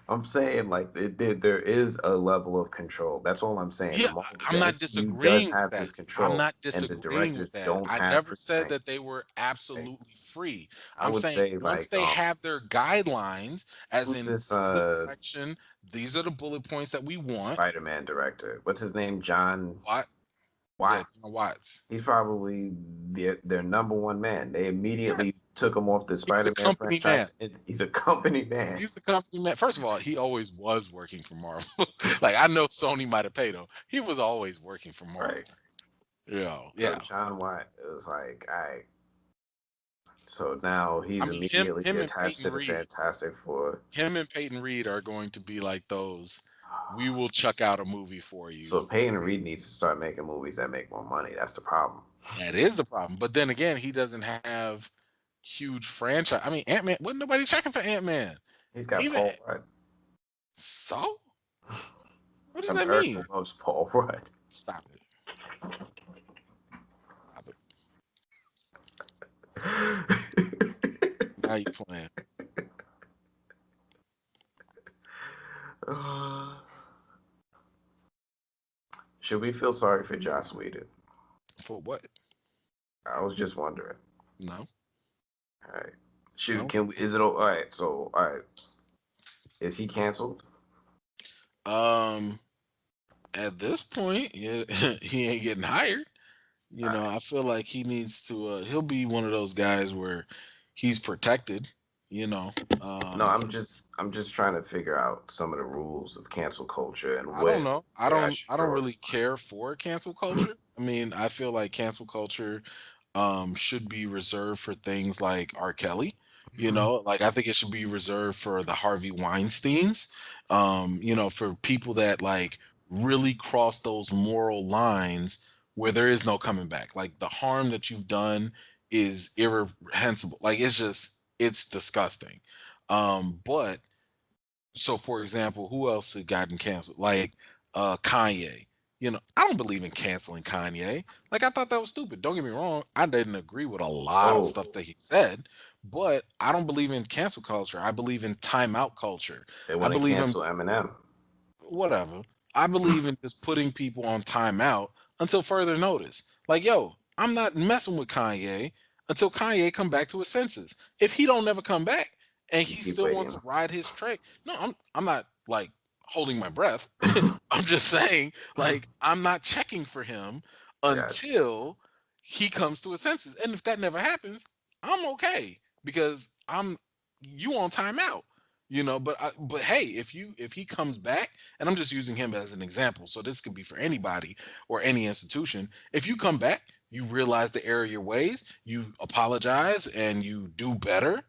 Speaker 1: I'm saying like there is a level of control. That's all I'm saying.
Speaker 2: yeah,
Speaker 1: The
Speaker 2: I'm not
Speaker 1: MCU does
Speaker 2: disagreeing with
Speaker 1: have
Speaker 2: that.
Speaker 1: this
Speaker 2: I'm
Speaker 1: control,
Speaker 2: not
Speaker 1: and the
Speaker 2: disagreeing
Speaker 1: directors
Speaker 2: with that.
Speaker 1: don't
Speaker 2: I
Speaker 1: have
Speaker 2: never
Speaker 1: free
Speaker 2: said
Speaker 1: reign.
Speaker 2: that they were absolutely free.
Speaker 1: I
Speaker 2: I'm
Speaker 1: would
Speaker 2: saying
Speaker 1: say
Speaker 2: once
Speaker 1: like
Speaker 2: they have their guidelines, as
Speaker 1: who's
Speaker 2: in
Speaker 1: this
Speaker 2: this is the direction, these are the bullet points that we want.
Speaker 1: Spider-Man director? What's his name? John
Speaker 2: What? Yeah,
Speaker 1: Watt.
Speaker 2: John Watts.
Speaker 1: He's probably their number one man. They
Speaker 2: Yeah,
Speaker 1: immediately took him off the
Speaker 2: he's a
Speaker 1: Spider-Man
Speaker 2: company man.
Speaker 1: franchise. He's a company man.
Speaker 2: He's the company man. First of all, he always was working for Marvel. Like I know Sony might have paid him. He was always working for Marvel.
Speaker 1: Right.
Speaker 2: Yeah,
Speaker 1: So
Speaker 2: yeah.
Speaker 1: John Watt was like, all right. So now he's
Speaker 2: I mean,
Speaker 1: immediately
Speaker 2: him and
Speaker 1: attached
Speaker 2: Peyton
Speaker 1: to the
Speaker 2: Reed,
Speaker 1: Fantastic Four.
Speaker 2: him and Peyton Reed are going to be like those. We will chuck out a movie for you.
Speaker 1: So Peyton Reed needs to start making movies that make more money. That's the problem.
Speaker 2: That is the problem. But then again, he doesn't have huge franchise. I mean, Ant-Man. Wasn't nobody checking for Ant-Man?
Speaker 1: He's got
Speaker 2: Even
Speaker 1: Paul Rudd.
Speaker 2: so. What does that
Speaker 1: America
Speaker 2: mean?
Speaker 1: loves Paul Rudd.
Speaker 2: Stop it. Stop it. Now you playing.
Speaker 1: Should we feel sorry for Joss Whedon?
Speaker 2: For what?
Speaker 1: I was just wondering.
Speaker 2: No.
Speaker 1: All right.
Speaker 2: No.
Speaker 1: Is it all right? So, all right. Is he canceled?
Speaker 2: At this point, yeah, he ain't getting hired. You know,
Speaker 1: Right.
Speaker 2: I feel like he needs to. He'll be one of those guys where he's protected. You know.
Speaker 1: No, I'm just trying to figure out some of the rules of cancel culture and
Speaker 2: I don't know. I
Speaker 1: where
Speaker 2: don't.
Speaker 1: should
Speaker 2: I don't
Speaker 1: draw
Speaker 2: really
Speaker 1: this line.
Speaker 2: care for cancel culture. I mean, I feel like cancel culture should be reserved for things like R. Kelly. You know, like I think it should be reserved for the Harvey Weinsteins. You know, for people that like really cross those moral lines where there is no coming back. Like the harm that you've done is irreprehensible. Like it's disgusting. But so for example, who else had gotten canceled? Like Kanye. You know, I don't believe in canceling Kanye. Like I thought that was stupid. Don't get me wrong, I didn't agree with a lot of
Speaker 1: Oh,
Speaker 2: stuff that he said, but I don't believe in cancel culture. I believe in timeout culture.
Speaker 1: they
Speaker 2: I
Speaker 1: want to
Speaker 2: believe in
Speaker 1: cancel Eminem.
Speaker 2: whatever. I believe in just putting people on timeout until further notice. Like, yo, I'm not messing with Kanye until Kanye come back to his senses. If he don't never come back and
Speaker 1: You
Speaker 2: he
Speaker 1: keep
Speaker 2: still wants
Speaker 1: waiting.
Speaker 2: to ride his train, no, I'm not like holding my breath. I'm just saying, like, I'm not checking for him
Speaker 1: I got you.
Speaker 2: until he comes to his senses. And if that never happens, I'm okay because I'm you on timeout. You know, but hey, if he comes back, and I'm just using him as an example, so this could be for anybody or any institution. If you come back, you realize the error of your ways, you apologize, and you do better.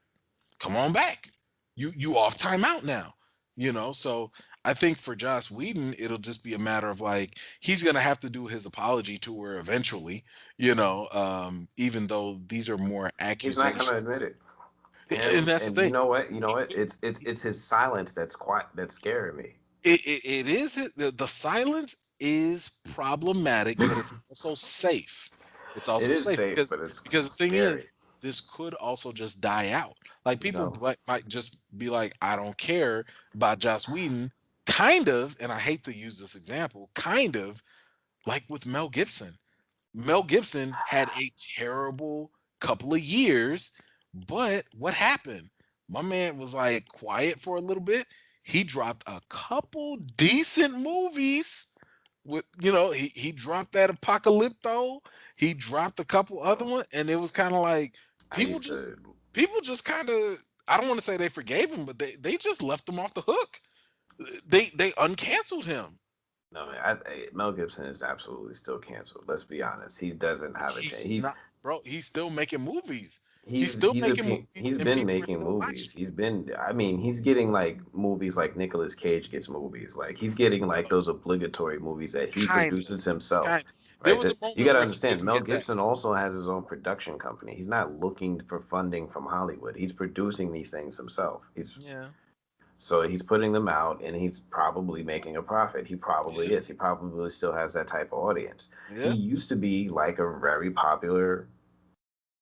Speaker 2: Come on back. You off timeout now. You know, so I think for Joss Whedon, it'll just be a matter of like he's gonna have to do his apology tour eventually. You know, even though these are more
Speaker 1: He's not gonna
Speaker 2: accusations,
Speaker 1: admit it.
Speaker 2: and
Speaker 1: Him
Speaker 2: that's the
Speaker 1: and you
Speaker 2: thing.
Speaker 1: know what? You know what? It's his silence that's scaring me.
Speaker 2: It is the silence is problematic, but it's also safe. It's
Speaker 1: It
Speaker 2: also
Speaker 1: is
Speaker 2: safe
Speaker 1: safe, but it's
Speaker 2: because the thing
Speaker 1: scary.
Speaker 2: is, this could also just die out. Like
Speaker 1: You
Speaker 2: people
Speaker 1: know.
Speaker 2: might just be like, I don't care about Joss Whedon, kind of, and I hate to use this example, kind of like with Mel Gibson. Mel Gibson had a terrible couple of years, but what happened? My man was like quiet for a little bit. He dropped a couple decent movies. With he dropped that Apocalypto. He dropped a couple other ones, and it was kind of like
Speaker 1: I
Speaker 2: people
Speaker 1: used
Speaker 2: just
Speaker 1: to.
Speaker 2: people just kind of I don't want to say they forgave him, but they just left him off the hook. They uncanceled him.
Speaker 1: No, man, Mel Gibson is absolutely still canceled. Let's be honest. He doesn't have a chance.
Speaker 2: He's not, bro. He's still making movies. He's
Speaker 1: He's
Speaker 2: still
Speaker 1: he's a
Speaker 2: making movies,
Speaker 1: he's
Speaker 2: and
Speaker 1: been
Speaker 2: people are
Speaker 1: making
Speaker 2: still watching.
Speaker 1: movies. He's been. I mean, he's getting like movies like Nicolas Cage gets movies. Like he's getting like
Speaker 2: Well,
Speaker 1: those obligatory movies that he
Speaker 2: kind of,
Speaker 1: produces himself.
Speaker 2: kind. There
Speaker 1: right?
Speaker 2: was a
Speaker 1: You
Speaker 2: moment
Speaker 1: got to
Speaker 2: where he
Speaker 1: understand,
Speaker 2: didn't
Speaker 1: Mel
Speaker 2: get that.
Speaker 1: Gibson also has his own production company. He's not looking for funding from Hollywood. He's producing these things himself.
Speaker 2: Yeah.
Speaker 1: So he's putting them out, and he's probably making a profit. He probably
Speaker 2: Yeah.
Speaker 1: is. He probably still has that type of audience. He
Speaker 2: Yeah.
Speaker 1: used to be like a very popular.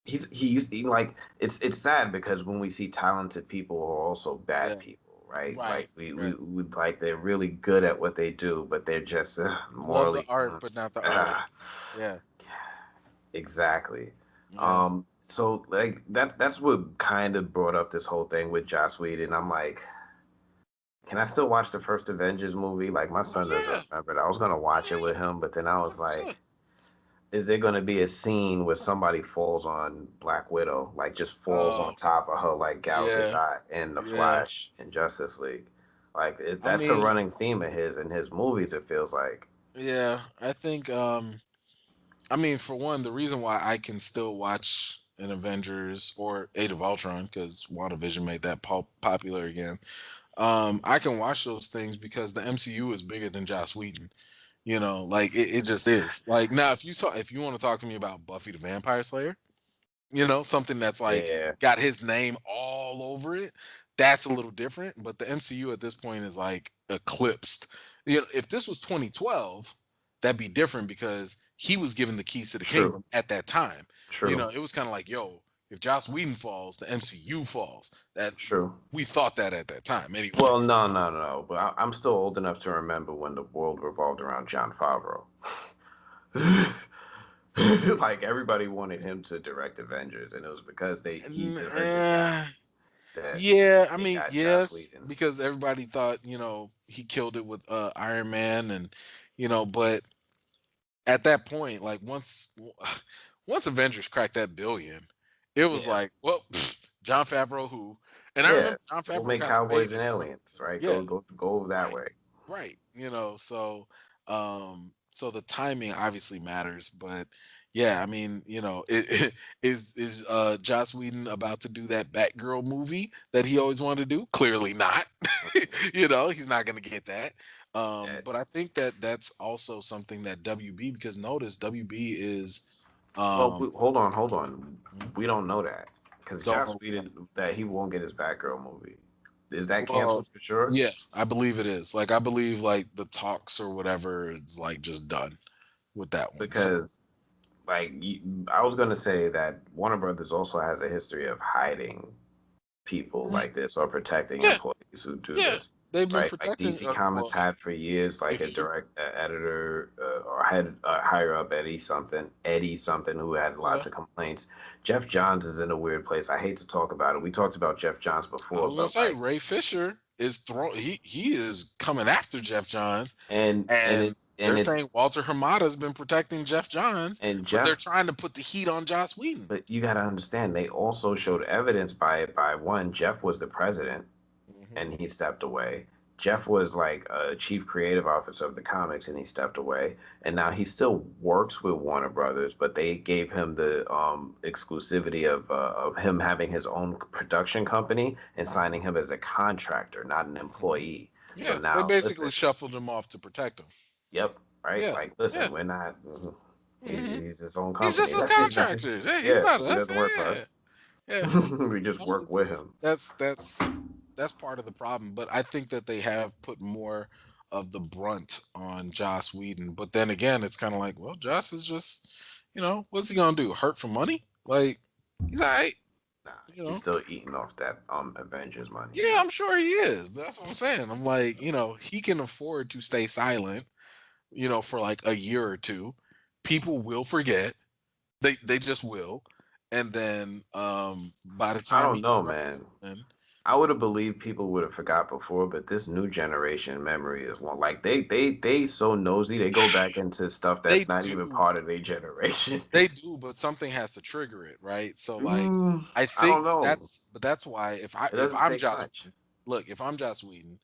Speaker 1: He used to be like it's sad because when we see talented people who are also bad
Speaker 2: Yeah.
Speaker 1: people, right?
Speaker 2: Right.
Speaker 1: Like we
Speaker 2: Right.
Speaker 1: would like they're really good at what they do, but they're just
Speaker 2: Love the
Speaker 1: morally.
Speaker 2: art, but not the artist.
Speaker 1: Uh,
Speaker 2: Yeah.
Speaker 1: exactly.
Speaker 2: Yeah.
Speaker 1: So like that's what kind of brought up this whole thing with Joss Whedon. I'm like, can I still watch the first Avengers movie? Like my
Speaker 2: Oh
Speaker 1: son
Speaker 2: yeah.
Speaker 1: doesn't remember it. I was gonna watch it
Speaker 2: Yeah.
Speaker 1: with him, but then I was like,
Speaker 2: 100%.
Speaker 1: is there gonna be a scene where somebody falls on Black Widow, like just falls
Speaker 2: Oh
Speaker 1: on top of her like Gal
Speaker 2: yeah.
Speaker 1: Gadot in the
Speaker 2: Yeah.
Speaker 1: Flash in Justice League? Like
Speaker 2: I
Speaker 1: that's a
Speaker 2: mean,
Speaker 1: running theme of his in his movies. It feels like.
Speaker 2: yeah. I think. I mean, for one, the reason why I can still watch an Avengers or Age of Ultron because WandaVision made that popular again. I can watch those things because the MCU is bigger than Joss Whedon. Like it just is. Like now, if you want to talk to me about Buffy the Vampire Slayer, something that's like
Speaker 1: Yeah,
Speaker 2: got his name all over it, that's a little different. But the MCU at this point is like eclipsed. If this was 2012, that'd be different because he was given the keys to the
Speaker 1: true,
Speaker 2: kingdom at that time.
Speaker 1: true,
Speaker 2: It was kind of like, yo, if Joss Whedon falls, the MCU falls. That
Speaker 1: true.
Speaker 2: we thought that at that time anyway.
Speaker 1: Well, no, no, no. But I'm still old enough to remember when the world revolved around Jon Favreau. Like everybody wanted him to direct Avengers, and it was because he's the Avengers guy
Speaker 2: Uh,
Speaker 1: that
Speaker 2: yeah, I
Speaker 1: they
Speaker 2: mean,
Speaker 1: got Joss
Speaker 2: yes,
Speaker 1: Whedon.
Speaker 2: because everybody thought, he killed it with Iron Man and but at that point, like once Avengers cracked that billion, it was
Speaker 1: Yeah,
Speaker 2: like, well, John Favreau who? And I
Speaker 1: yeah.
Speaker 2: remember John
Speaker 1: We'll
Speaker 2: Favreau
Speaker 1: make
Speaker 2: kind of
Speaker 1: Cowboys
Speaker 2: faded
Speaker 1: and
Speaker 2: for a little
Speaker 1: Aliens,
Speaker 2: bit.
Speaker 1: right?
Speaker 2: Yeah,
Speaker 1: Go that
Speaker 2: right.
Speaker 1: way.
Speaker 2: Right. So the timing obviously matters, but yeah, I mean, is Joss Whedon about to do that Batgirl movie that he always wanted to do? Clearly not. He's not going to get that.
Speaker 1: Yeah.
Speaker 2: But I think that that's also something that WB, because notice WB is
Speaker 1: Well,
Speaker 2: um
Speaker 1: hold on. We don't know that because
Speaker 2: don't
Speaker 1: Joss
Speaker 2: know.
Speaker 1: Whedon that he won't get his Batgirl movie. Is that
Speaker 2: Well,
Speaker 1: canceled for sure?
Speaker 2: yeah, I believe it is. Like I believe like the talks or whatever is like just done with that one. So
Speaker 1: Because I was gonna say that Warner Brothers also has a history of hiding people
Speaker 2: mhm,
Speaker 1: like this or protecting
Speaker 2: yeah,
Speaker 1: employees who do
Speaker 2: yeah,
Speaker 1: this,
Speaker 2: they've been
Speaker 1: right? Like
Speaker 2: protecting.
Speaker 1: DC Comics
Speaker 2: Well,
Speaker 1: had for years, like a
Speaker 2: if you
Speaker 1: direct editor or head higher up Eddie something, who had
Speaker 2: yeah,
Speaker 1: lots of complaints. Jeff Johns is in a weird place. I hate to talk about it. We talked about Jeff Johns
Speaker 2: I
Speaker 1: before,
Speaker 2: was gonna
Speaker 1: but
Speaker 2: say
Speaker 1: like,
Speaker 2: Ray Fisher is thrown. He is coming after Jeff Johns,
Speaker 1: and
Speaker 2: and
Speaker 1: it's and
Speaker 2: they're
Speaker 1: it's
Speaker 2: saying Walter Hamada's been protecting Jeff Johns,
Speaker 1: and
Speaker 2: but they're
Speaker 1: Jeff.
Speaker 2: trying to put the heat on Joss Whedon.
Speaker 1: But you got to understand, they also showed evidence by one. Jeff was the president,
Speaker 2: Hmm.
Speaker 1: and he stepped away. Jeff was like a chief creative officer of the comics, and he stepped away. And now he still works with Warner Brothers, but they gave him the exclusivity of him having his own production company and signing him as a contractor, not an employee. So
Speaker 2: Yeah, they
Speaker 1: now, listen,
Speaker 2: basically shuffled him off to protect him.
Speaker 1: yep, right?
Speaker 2: Yeah,
Speaker 1: Like,
Speaker 2: yeah.
Speaker 1: listen, we're not.
Speaker 2: Hmm.
Speaker 1: He's his own
Speaker 2: He's just
Speaker 1: company.
Speaker 2: a
Speaker 1: That's it. Nothing.
Speaker 2: contractor. Yeah, he's
Speaker 1: Yeah,
Speaker 2: not
Speaker 1: he
Speaker 2: us.
Speaker 1: doesn't work for
Speaker 2: Yeah,
Speaker 1: us.
Speaker 2: yeah.
Speaker 1: We just work with him.
Speaker 2: That's part of the problem. But I think that they have put more of the brunt on Joss Whedon. But then again, it's kind of like, well, Joss is just, what's he gonna do? Hurt for money? Like he's all right,
Speaker 1: Nah,
Speaker 2: you
Speaker 1: he's
Speaker 2: know.
Speaker 1: still eating off that Avengers money,
Speaker 2: Yeah,
Speaker 1: man.
Speaker 2: I'm sure he is. But that's what I'm saying. I'm like, he can afford to stay silent, for like a year or two. People will forget. They just will. And then by the
Speaker 1: I
Speaker 2: time
Speaker 1: don't
Speaker 2: he
Speaker 1: know,
Speaker 2: drops
Speaker 1: man.
Speaker 2: something,
Speaker 1: I would have believed people would have forgot before, but this new generation memory is long. Like they so nosy, they go back into stuff
Speaker 2: they
Speaker 1: that's not even
Speaker 2: do.
Speaker 1: part of their generation.
Speaker 2: They do, but something has to trigger it, right? So like
Speaker 1: mm,
Speaker 2: I
Speaker 1: I don't
Speaker 2: think
Speaker 1: know.
Speaker 2: that's why
Speaker 1: It
Speaker 2: if
Speaker 1: doesn't
Speaker 2: I'm
Speaker 1: take
Speaker 2: Joss
Speaker 1: much.
Speaker 2: look, if I'm Joss Whedon,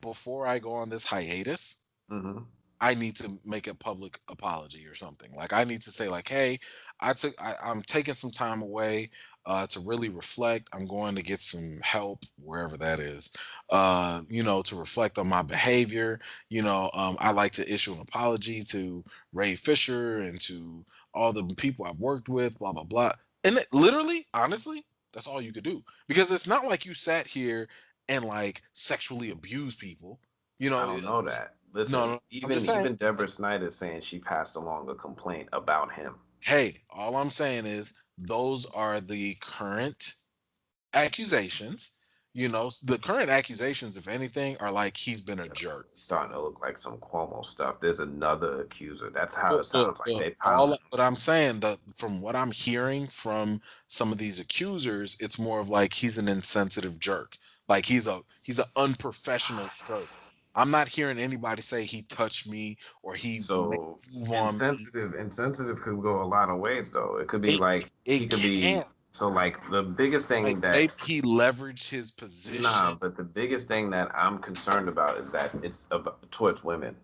Speaker 2: before I go on this hiatus,
Speaker 1: Hmm.
Speaker 2: I need to make a public apology or something. Like I need to say like, hey, I'm taking some time away. to really reflect. I'm going to get some help wherever that is, to reflect on my behavior. I like to issue an apology to Ray Fisher and to all the people I've worked with, blah, blah, blah. And literally, honestly, that's all you could do, because it's not like you sat here and like sexually abused people. You
Speaker 1: I
Speaker 2: know,
Speaker 1: don't know that.
Speaker 2: no,
Speaker 1: Listen,
Speaker 2: no, I'm
Speaker 1: even
Speaker 2: just saying.
Speaker 1: even Deborah Snyder saying she passed along a complaint about him.
Speaker 2: Hey, all I'm saying is those are the current accusations. The current accusations, if anything, are like he's been a
Speaker 1: Yeah,
Speaker 2: jerk.
Speaker 1: it's starting to look like some Cuomo stuff. There's another accuser. That's how
Speaker 2: Look,
Speaker 1: it
Speaker 2: look,
Speaker 1: sounds like
Speaker 2: look.
Speaker 1: they
Speaker 2: All
Speaker 1: piling.
Speaker 2: what I'm saying, that from what I'm hearing from some of these accusers, it's more of like he's an insensitive jerk. Like he's an unprofessional jerk. I'm not hearing anybody say he touched me or he made
Speaker 1: So
Speaker 2: a move on me.
Speaker 1: insensitive could go a lot of ways though. It could be
Speaker 2: It
Speaker 1: like he
Speaker 2: it
Speaker 1: could be
Speaker 2: can't.
Speaker 1: so like the biggest
Speaker 2: Like
Speaker 1: thing that
Speaker 2: maybe he leveraged his position.
Speaker 1: nah, but the biggest thing that I'm concerned about is that it's about, towards women,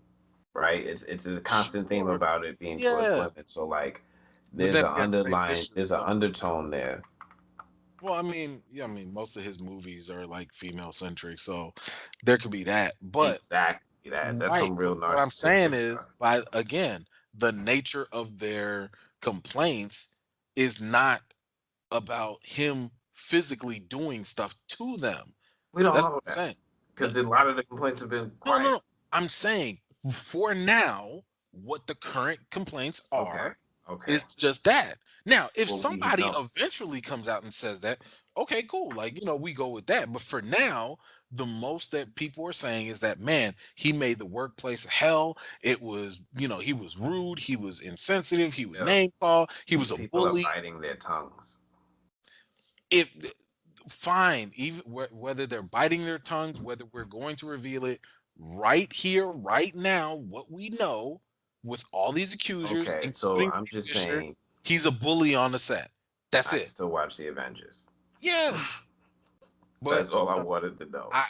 Speaker 1: right? It's a constant theme
Speaker 2: Sure.
Speaker 1: about it being towards
Speaker 2: Yeah.
Speaker 1: women. So like
Speaker 2: But then again, Ray Fisher
Speaker 1: there's
Speaker 2: is
Speaker 1: an undertone there.
Speaker 2: well, I mean, yeah, I mean, most of his movies are like female centric, so there could be that. But
Speaker 1: Exactly that. That's
Speaker 2: right,
Speaker 1: some
Speaker 2: but
Speaker 1: real
Speaker 2: what I'm saying
Speaker 1: narcissistic
Speaker 2: is,
Speaker 1: stuff.
Speaker 2: by again, the nature of their complaints is not about him physically doing stuff to them.
Speaker 1: We don't
Speaker 2: That's what
Speaker 1: know
Speaker 2: I'm
Speaker 1: that
Speaker 2: saying.
Speaker 1: because a lot of the complaints have been
Speaker 2: No, no,
Speaker 1: quiet.
Speaker 2: no. I'm saying for now, what the current complaints
Speaker 1: Okay,
Speaker 2: are
Speaker 1: okay.
Speaker 2: is just that. Now, if
Speaker 1: Well, we
Speaker 2: somebody
Speaker 1: know.
Speaker 2: eventually comes out and says that, okay, cool. Like, we go with that. But for now, the most that people are saying is that, man, he made the workplace hell. It was, he was rude. He was insensitive. He would
Speaker 1: Yeah,
Speaker 2: name call. He was
Speaker 1: these
Speaker 2: a
Speaker 1: people are
Speaker 2: bully.
Speaker 1: biting their tongues.
Speaker 2: If fine, even whether they're biting their tongues, whether we're going to reveal it right here, right now, what we know with all these accusers,
Speaker 1: Okay, so
Speaker 2: including
Speaker 1: I'm
Speaker 2: Ray
Speaker 1: just
Speaker 2: Fisher,
Speaker 1: saying
Speaker 2: he's a bully on the set. That's
Speaker 1: I
Speaker 2: it.
Speaker 1: still watch the Avengers.
Speaker 2: Yes, but
Speaker 1: That's all I wanted to know.
Speaker 2: I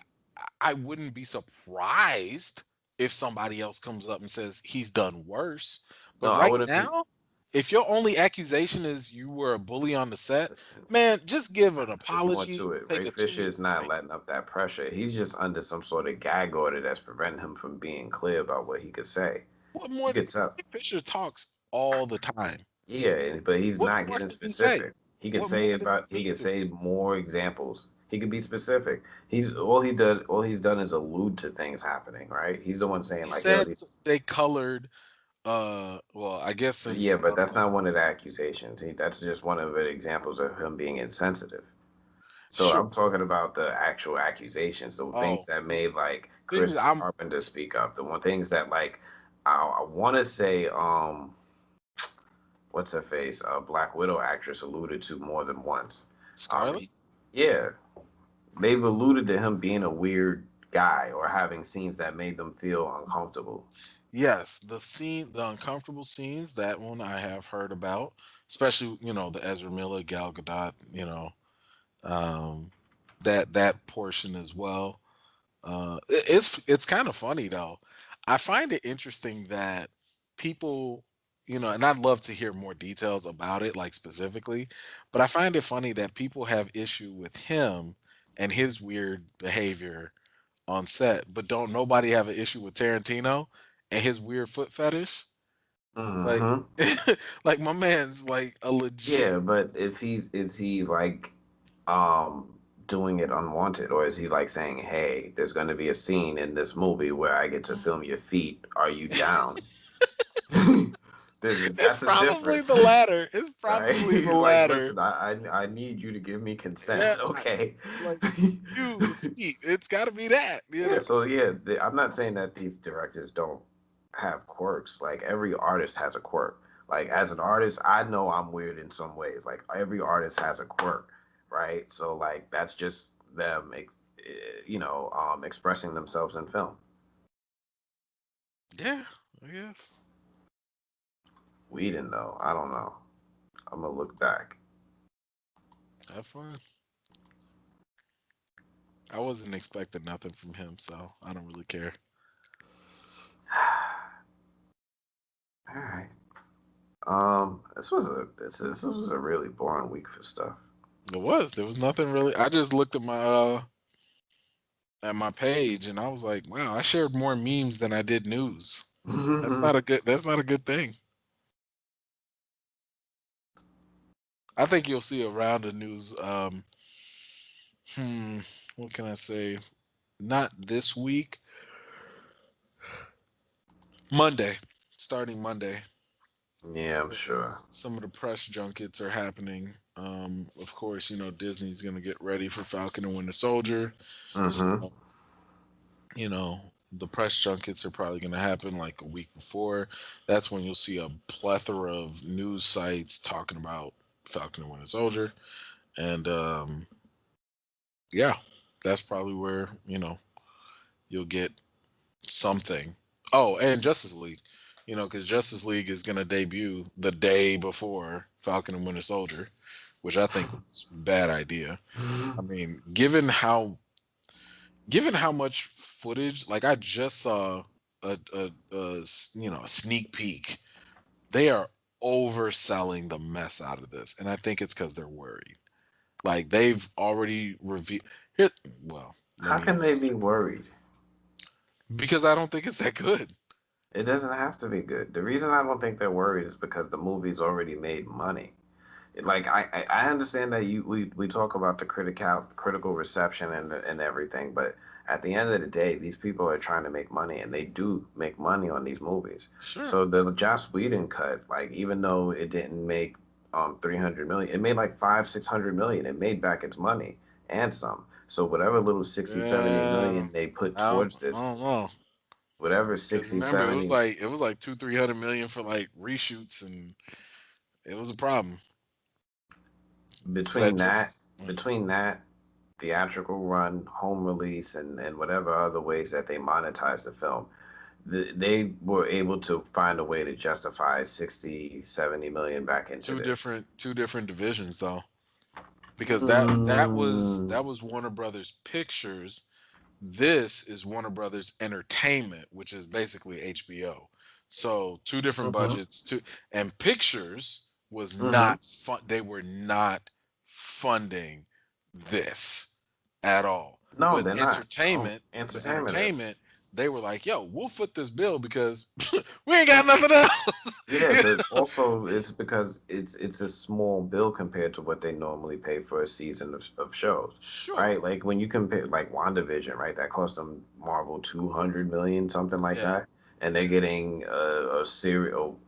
Speaker 2: I wouldn't be surprised if somebody else comes up and says he's done worse.
Speaker 1: No,
Speaker 2: But
Speaker 1: I
Speaker 2: right
Speaker 1: wouldn't be.
Speaker 2: now, if your only accusation is you were a bully on the set,
Speaker 1: Listen,
Speaker 2: man, just give an
Speaker 1: there's more
Speaker 2: apology,
Speaker 1: to it.
Speaker 2: take
Speaker 1: Ray
Speaker 2: a
Speaker 1: Fisher
Speaker 2: 2 week
Speaker 1: is not
Speaker 2: break.
Speaker 1: letting up that pressure. He's just under some sort of gag order that's preventing him from being clear about what he could say.
Speaker 2: What
Speaker 1: You
Speaker 2: more?
Speaker 1: could tell.
Speaker 2: Fisher talks all the time.
Speaker 1: Yeah, but he's
Speaker 2: What
Speaker 1: not
Speaker 2: more
Speaker 1: getting
Speaker 2: can he say?
Speaker 1: specific. He could
Speaker 2: What more
Speaker 1: say
Speaker 2: does
Speaker 1: about
Speaker 2: he
Speaker 1: he
Speaker 2: need
Speaker 1: could
Speaker 2: to?
Speaker 1: say more examples. He could be specific. All he's done is allude to things happening, right? He's the one saying
Speaker 2: He
Speaker 1: like, yo,
Speaker 2: said they colored. Well, I guess
Speaker 1: yeah,
Speaker 2: since
Speaker 1: but that's not one of the accusations. That's just one of the examples of him being insensitive. So
Speaker 2: sure.
Speaker 1: I'm talking about the actual accusations, the things
Speaker 2: Oh,
Speaker 1: that made like
Speaker 2: things
Speaker 1: Chris
Speaker 2: I'm.
Speaker 1: Carpenter speak up, the one things that like I want to say what's her face, Black Widow actress alluded to more than once.
Speaker 2: Scarlet.
Speaker 1: He, yeah, they've alluded to him being a weird guy or having scenes that made them feel uncomfortable.
Speaker 2: Yes, the uncomfortable scenes. That one I have heard about, especially the Ezra Miller, Gal Gadot. Um, that portion as well. It's kind of funny though. I find it interesting that people, and I'd love to hear more details about it, like specifically, but I find it funny that people have issue with him and his weird behavior on set, but don't nobody have an issue with Tarantino and his weird foot fetish. Like,
Speaker 1: Hmm.
Speaker 2: like my man's like a legit.
Speaker 1: Yeah, but if is he like um doing it unwanted, or is he like saying, hey, there's going to be a scene in this movie where I get to film your feet, are you down?
Speaker 2: It's
Speaker 1: That's a
Speaker 2: probably
Speaker 1: difference.
Speaker 2: the latter. It's
Speaker 1: Right?
Speaker 2: probably the
Speaker 1: He's like,
Speaker 2: latter.
Speaker 1: listen, I need you to give me
Speaker 2: Yeah,
Speaker 1: consent, okay?
Speaker 2: like you, the feet. It's got to be that.
Speaker 1: Yeah, so yeah, I'm not saying that these directors don't have quirks. Like every artist has a quirk. Like as an artist, I know I'm weird in some ways. Like every artist has a quirk, right? So like that's just them, expressing themselves in film.
Speaker 2: Yeah, I guess.
Speaker 1: Whedon, though, I don't know. I'm gonna look back.
Speaker 2: Have fun. I wasn't expecting nothing from him, so I don't really care.
Speaker 1: All right. This was a really boring week for stuff.
Speaker 2: It was. There was nothing really. I just looked at my page and I was like, wow, I shared more memes than I did news. That's not a good thing. I think you'll see a round of news. Hmm, what can I say? Not this week. Monday, starting Monday.
Speaker 1: Yeah, I'm sure.
Speaker 2: 'Cause some of the press junkets are happening. Of course, Disney's gonna get ready for Falcon and Winter Soldier.
Speaker 1: Hmm.
Speaker 2: So, you know, the press junkets are probably gonna happen like a week before. That's when you'll see a plethora of news sites talking about Falcon and Winter Soldier. And yeah, that's probably where, you'll get something. Oh, and Justice League, because Justice League is going to debut the day before Falcon and Winter Soldier, which I think was a bad idea. I mean, given how much footage, like I just saw a sneak peek. They are overselling the mess out of this, and I think it's because they're worried. Like they've already revealed. Here, well, let
Speaker 1: How
Speaker 2: me
Speaker 1: can they be worried?
Speaker 2: because I don't think it's that good.
Speaker 1: It doesn't have to be good. The reason I don't think they're worried is because the movie's already made money. Like I understand that we talk about the critical reception and everything, but at the end of the day, these people are trying to make money, and they do make money on these movies.
Speaker 2: Sure.
Speaker 1: So the Joss Whedon cut, like even though it didn't make 300 million, it made like 500-600 million. It made back its money and some. So whatever little 60-70 million
Speaker 2: Um,
Speaker 1: they put
Speaker 2: I
Speaker 1: towards this,
Speaker 2: don't know.
Speaker 1: whatever
Speaker 2: Because
Speaker 1: 60
Speaker 2: remember, it was
Speaker 1: 70
Speaker 2: like it was like 200-300 million for like reshoots, and it was a problem. That
Speaker 1: between that
Speaker 2: just
Speaker 1: between that theatrical run, home release, and whatever other ways that they monetize the film, they were able to find a way to justify 60-70 million back into this.
Speaker 2: two different divisions though, because
Speaker 1: Mm,
Speaker 2: that was Warner Brothers Pictures. This is Warner Brothers Entertainment, which is basically HBO. So two different
Speaker 1: hmm
Speaker 2: budgets. And Pictures was
Speaker 1: hmm
Speaker 2: not fun. They were not funding this at all.
Speaker 1: No,
Speaker 2: But
Speaker 1: they're not.
Speaker 2: but
Speaker 1: Entertainment is.
Speaker 2: entertainment, they were like, "Yo, we'll foot this bill because we ain't got nothing else."
Speaker 1: Yeah, but also it's because it's a small bill compared to what they normally pay for a season of shows,
Speaker 2: Sure.
Speaker 1: right? Like when you compare like WandaVision, right? That cost them Marvel 200 million, something like
Speaker 2: Yeah.
Speaker 1: that, and they're getting a serial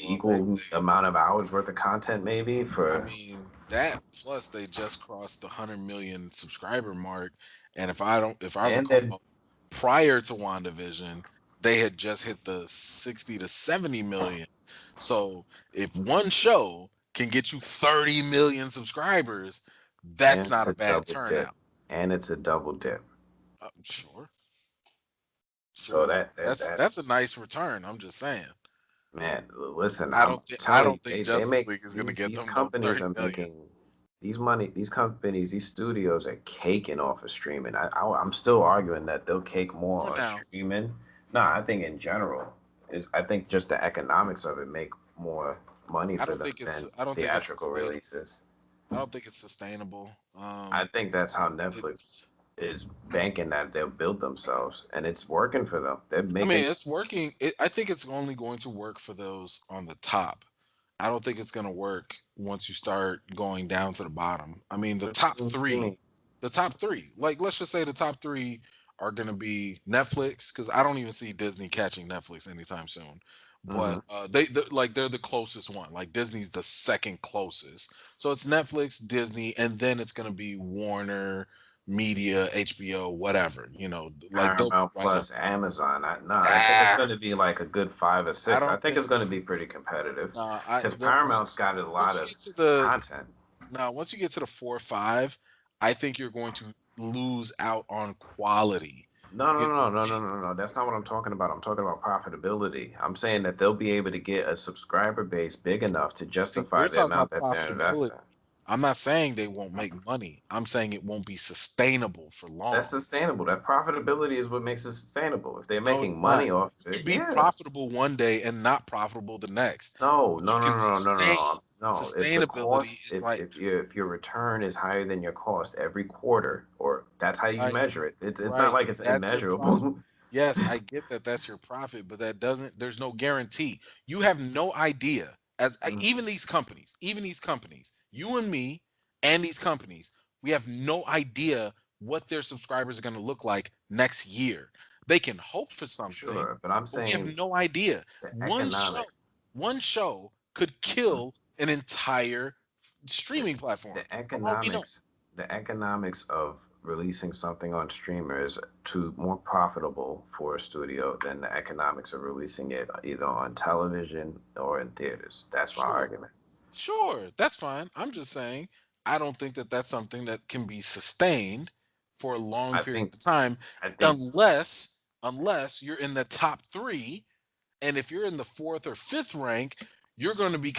Speaker 2: Well,
Speaker 1: equal amount of hours worth of content maybe
Speaker 2: I
Speaker 1: for.
Speaker 2: mean, that plus they just crossed the 100 million subscriber mark, and if I
Speaker 1: And then
Speaker 2: recall, prior to WandaVision, they had just hit the 60 to 70 million. So if one show can get you 30 million subscribers,
Speaker 1: and
Speaker 2: that's
Speaker 1: it's
Speaker 2: not a
Speaker 1: a
Speaker 2: bad
Speaker 1: double dip,
Speaker 2: turnout.
Speaker 1: and it's a double dip.
Speaker 2: Sure,
Speaker 1: So
Speaker 2: sure.
Speaker 1: that
Speaker 2: That's a nice return. I'm just saying.
Speaker 1: Man, listen,
Speaker 2: I
Speaker 1: I'm
Speaker 2: don't think I
Speaker 1: telling you,
Speaker 2: don't think
Speaker 1: they
Speaker 2: Justice
Speaker 1: make
Speaker 2: League is gonna get
Speaker 1: these
Speaker 2: them no
Speaker 1: companies
Speaker 2: 30
Speaker 1: are
Speaker 2: million.
Speaker 1: making these companies, these studios are caking off of streaming. I'm still arguing that they'll cake
Speaker 2: For
Speaker 1: more on
Speaker 2: now.
Speaker 1: streaming. No, I think in general, I think just the economics of it make more money for them than
Speaker 2: I don't think it's
Speaker 1: theatrical
Speaker 2: sustainable.
Speaker 1: releases.
Speaker 2: I don't think it's sustainable.
Speaker 1: I think that's how Netflix
Speaker 2: It's.
Speaker 1: is banking that they'll build themselves, and it's working for them. They're
Speaker 2: I mean,
Speaker 1: making.
Speaker 2: it's working. I think it's only going to work for those on the top. I don't think it's going to work once you start going down to the bottom. I mean,
Speaker 1: What do you mean?
Speaker 2: the top three, like let's just say the top three are going to be Netflix, because I don't even see Disney catching Netflix anytime soon.
Speaker 1: Hmm.
Speaker 2: But like they're the closest one. Like Disney's the second closest. So it's Netflix, Disney, and then it's going to be Warner Media, HBO, whatever. Like they'll be
Speaker 1: Paramount
Speaker 2: right up.
Speaker 1: plus Amazon. I think it's
Speaker 2: Ah,
Speaker 1: going to be like a good five or
Speaker 2: I
Speaker 1: six. I
Speaker 2: don't
Speaker 1: think it's
Speaker 2: think.
Speaker 1: going to be pretty competitive
Speaker 2: I
Speaker 1: because
Speaker 2: the
Speaker 1: Paramount's got a
Speaker 2: once
Speaker 1: lot
Speaker 2: you
Speaker 1: of
Speaker 2: get to the
Speaker 1: content.
Speaker 2: now once you get to the 4 or 5, I think you're going to lose out on quality.
Speaker 1: No, no,
Speaker 2: You
Speaker 1: no,
Speaker 2: know,
Speaker 1: no, no, no, no. That's not what I'm talking about. I'm talking about profitability. I'm saying that they'll be able to get a subscriber base big enough to
Speaker 2: see,
Speaker 1: justify
Speaker 2: you're
Speaker 1: the
Speaker 2: talking
Speaker 1: amount
Speaker 2: about
Speaker 1: that they're
Speaker 2: profitability.
Speaker 1: investing.
Speaker 2: I'm not saying they won't make money. I'm saying it won't be sustainable for
Speaker 1: That's
Speaker 2: long.
Speaker 1: sustainable. That profitability is what makes it sustainable. If they're
Speaker 2: No,
Speaker 1: making
Speaker 2: it's not.
Speaker 1: money off
Speaker 2: You
Speaker 1: of
Speaker 2: can
Speaker 1: it,
Speaker 2: be
Speaker 1: yeah.
Speaker 2: profitable one day and not profitable the next,
Speaker 1: No,
Speaker 2: but you
Speaker 1: no, no,
Speaker 2: can
Speaker 1: no, no, no,
Speaker 2: sustain.
Speaker 1: no. No, if the cost,
Speaker 2: Sustainability is like,
Speaker 1: if your return is higher than your cost every quarter, or that's how you
Speaker 2: right,
Speaker 1: measure it. It's not
Speaker 2: right,
Speaker 1: like it's
Speaker 2: that's your profit.
Speaker 1: immeasurable.
Speaker 2: Yes, I get that that's your profit, but that doesn't, there's no guarantee. You have no idea. Even these companies, you and me and these companies, we have no idea what their subscribers are going to look like next year. They can hope for something,
Speaker 1: Sure, but I'm
Speaker 2: but we have
Speaker 1: saying
Speaker 2: no idea.
Speaker 1: the
Speaker 2: One show,
Speaker 1: economic,
Speaker 2: one show could
Speaker 1: mm,
Speaker 2: kill an entire
Speaker 1: the,
Speaker 2: streaming platform
Speaker 1: the
Speaker 2: for all we know.
Speaker 1: economics, the economics of releasing something on streamer is more profitable for a studio than the economics of releasing it either on television or in theaters. That's my
Speaker 2: Sure.
Speaker 1: argument.
Speaker 2: Sure, that's fine. I'm just saying, I don't think that that's something that can be sustained for a long
Speaker 1: I
Speaker 2: period
Speaker 1: think,
Speaker 2: of time,
Speaker 1: I think
Speaker 2: unless you're in the top three, and if you're in the fourth or fifth rank, you're going to be